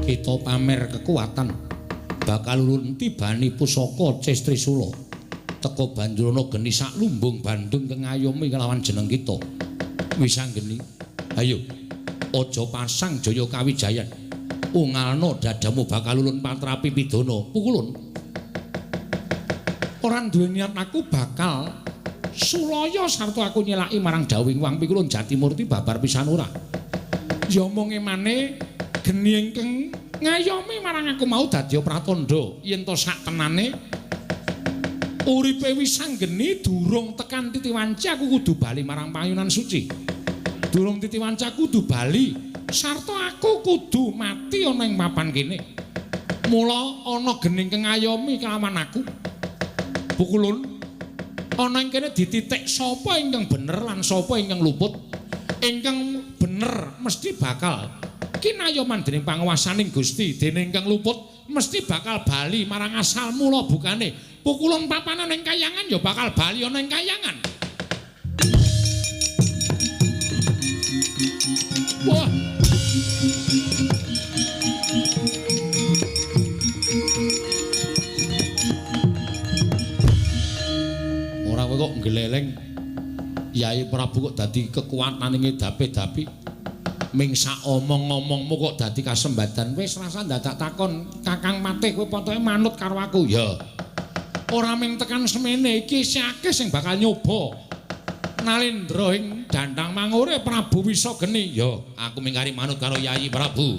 Kita pamer kekuatan bakal ulun tibani pusaka Cestri Sula teka Bandrana geni sak lumbung Bandung kengayomi kelawan jeneng kita Wisanggeni. Ayo aja pasang Jaya Kawijayan, ungalna dadamu bakal ulun patrapi pidana. Pukulun ora duwe niat aku bakal sulaya sarta aku nyelaki marang dawing Wang Pikulun Jatimurti babar pisan ora. Ya omonge maneh geni ingkang ngayomi marang aku mau dadi pratandha yen to sak tenane uripe Wisanggeni durung tekan titiwanci aku kudu bali marang pangayunan suci. Durung titiwanci aku kudu bali sarta aku kudu mati ana ing papan kene. Mula ana geni ingkang ngayomi kelawan aku. Pukulun ana ing kene dititik sapa ingkang bener lan sapa ingkang luput. Ingkang bener mesti bakal kinayoman dening panguwasaning Gusti, dene ingkang luput mesti bakal bali marang asal mula bukane. Pukulun papanan ing kayangan ya bakal bali ana ing kayangan. Wah. Ora kowe kok ngleleng. Yai Prabu kok dadi kekuatane ngedapi-dapi. Ming sak omong-omongmu kok dadi kasembadan. Wis rasa dadak takon Kakang Patih kowe pokoke manut karo aku ya. Ora ming tekan semene iki isih akeh sing bakal nyoba. Nalendra ing Dandang Mangure Prabu Wisageni ya. Aku mingkari manut karo Yai Prabu.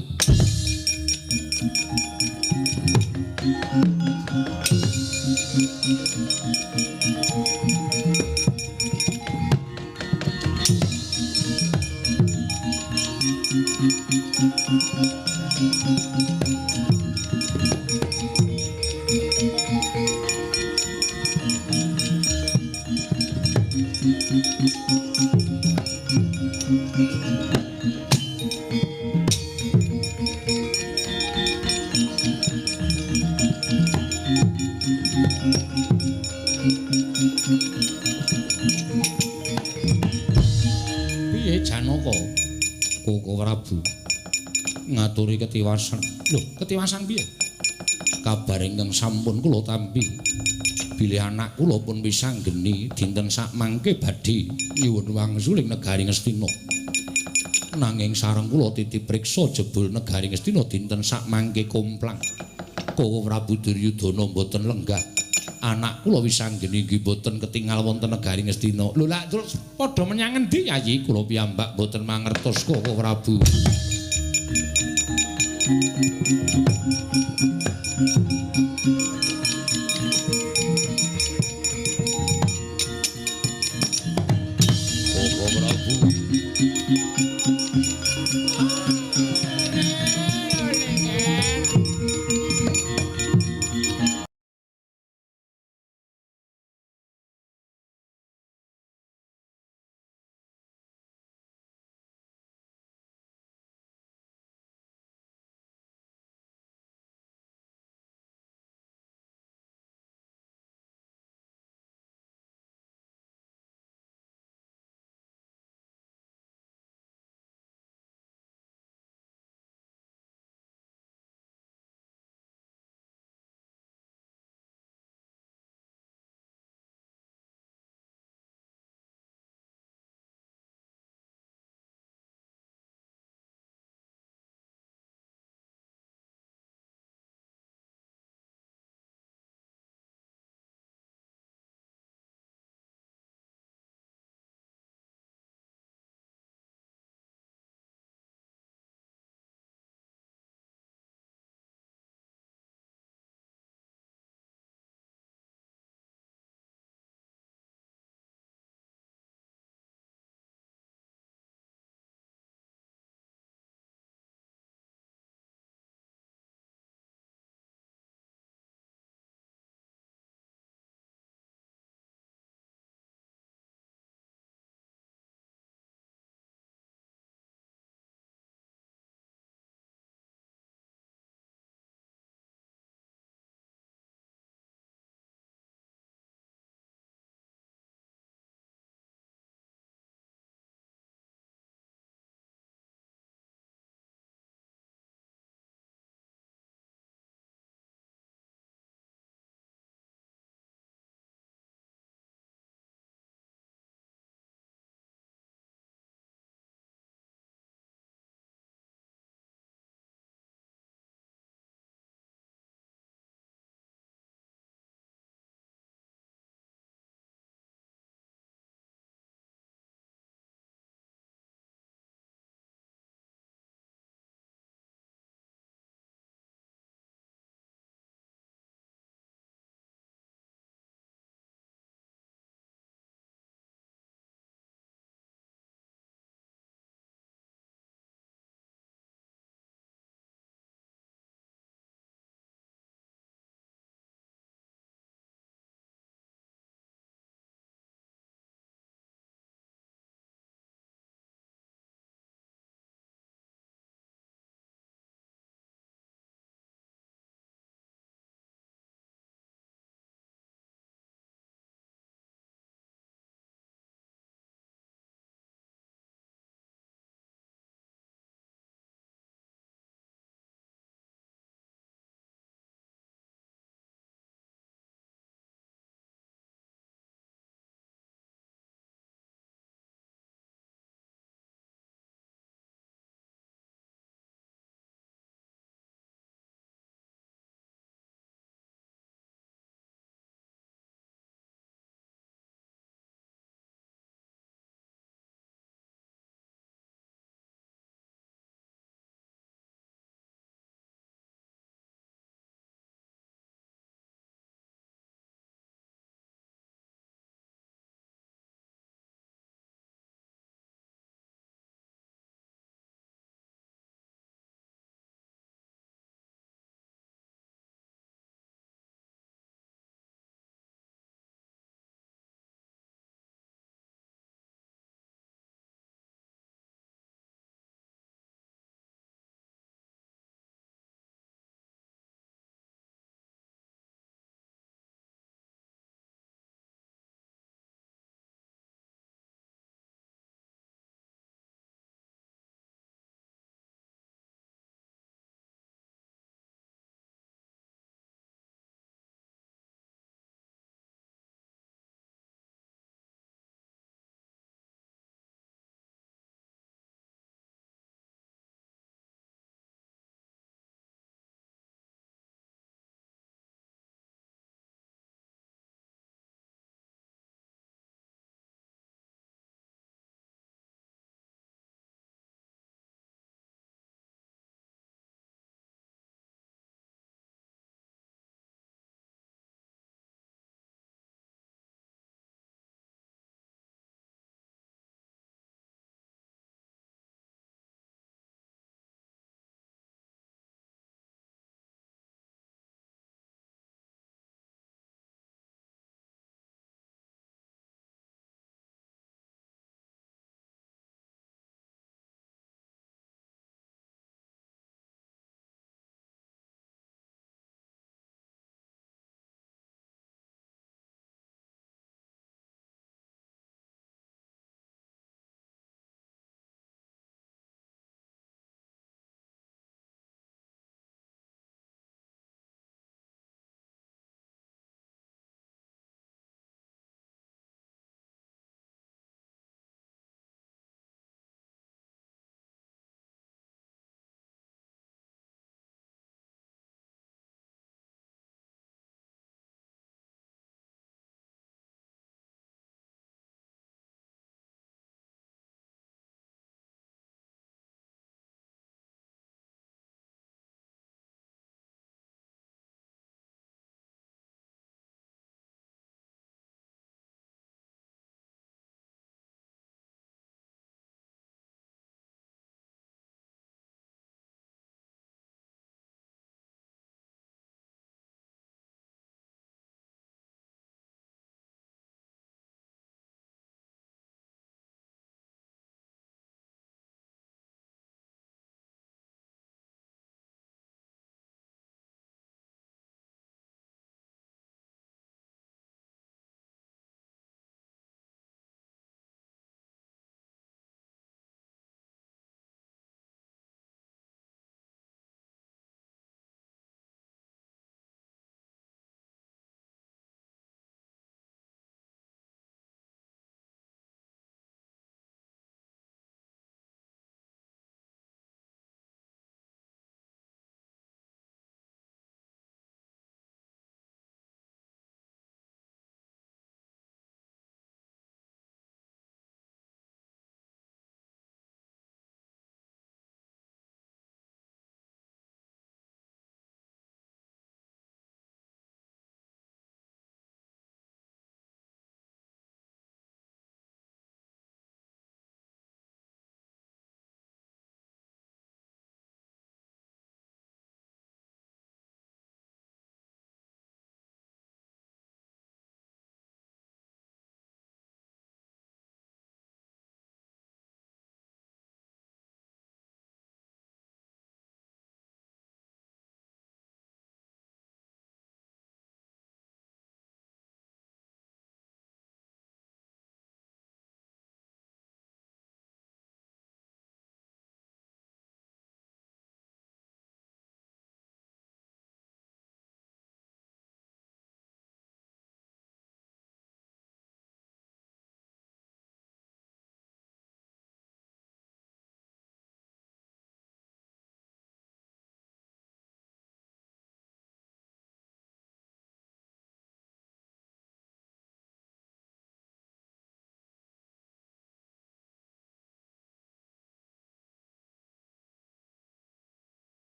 Piye Janaka? Koko Prabu ngaturi ketiwasan. Lho, ketiwasan piye? Kabar ingkang sampun kula tampi bilih anak kula pun Wisanggeni dinten sak mangke badhe nyuwun wangsul ing negari Ngastina. Nanging sareng kula titip priksa jebul negari Ngastina dinten sak mangke komplang. Koko Prabu Duryudana mboten lenggah. Anak kula Wisanggeni nggih boten ketingal wonten negari Ngastina. Lho lak terus padha menyang endi Yayi? Kula piyambak boten mangertos Koko Prabu. Koko Prabu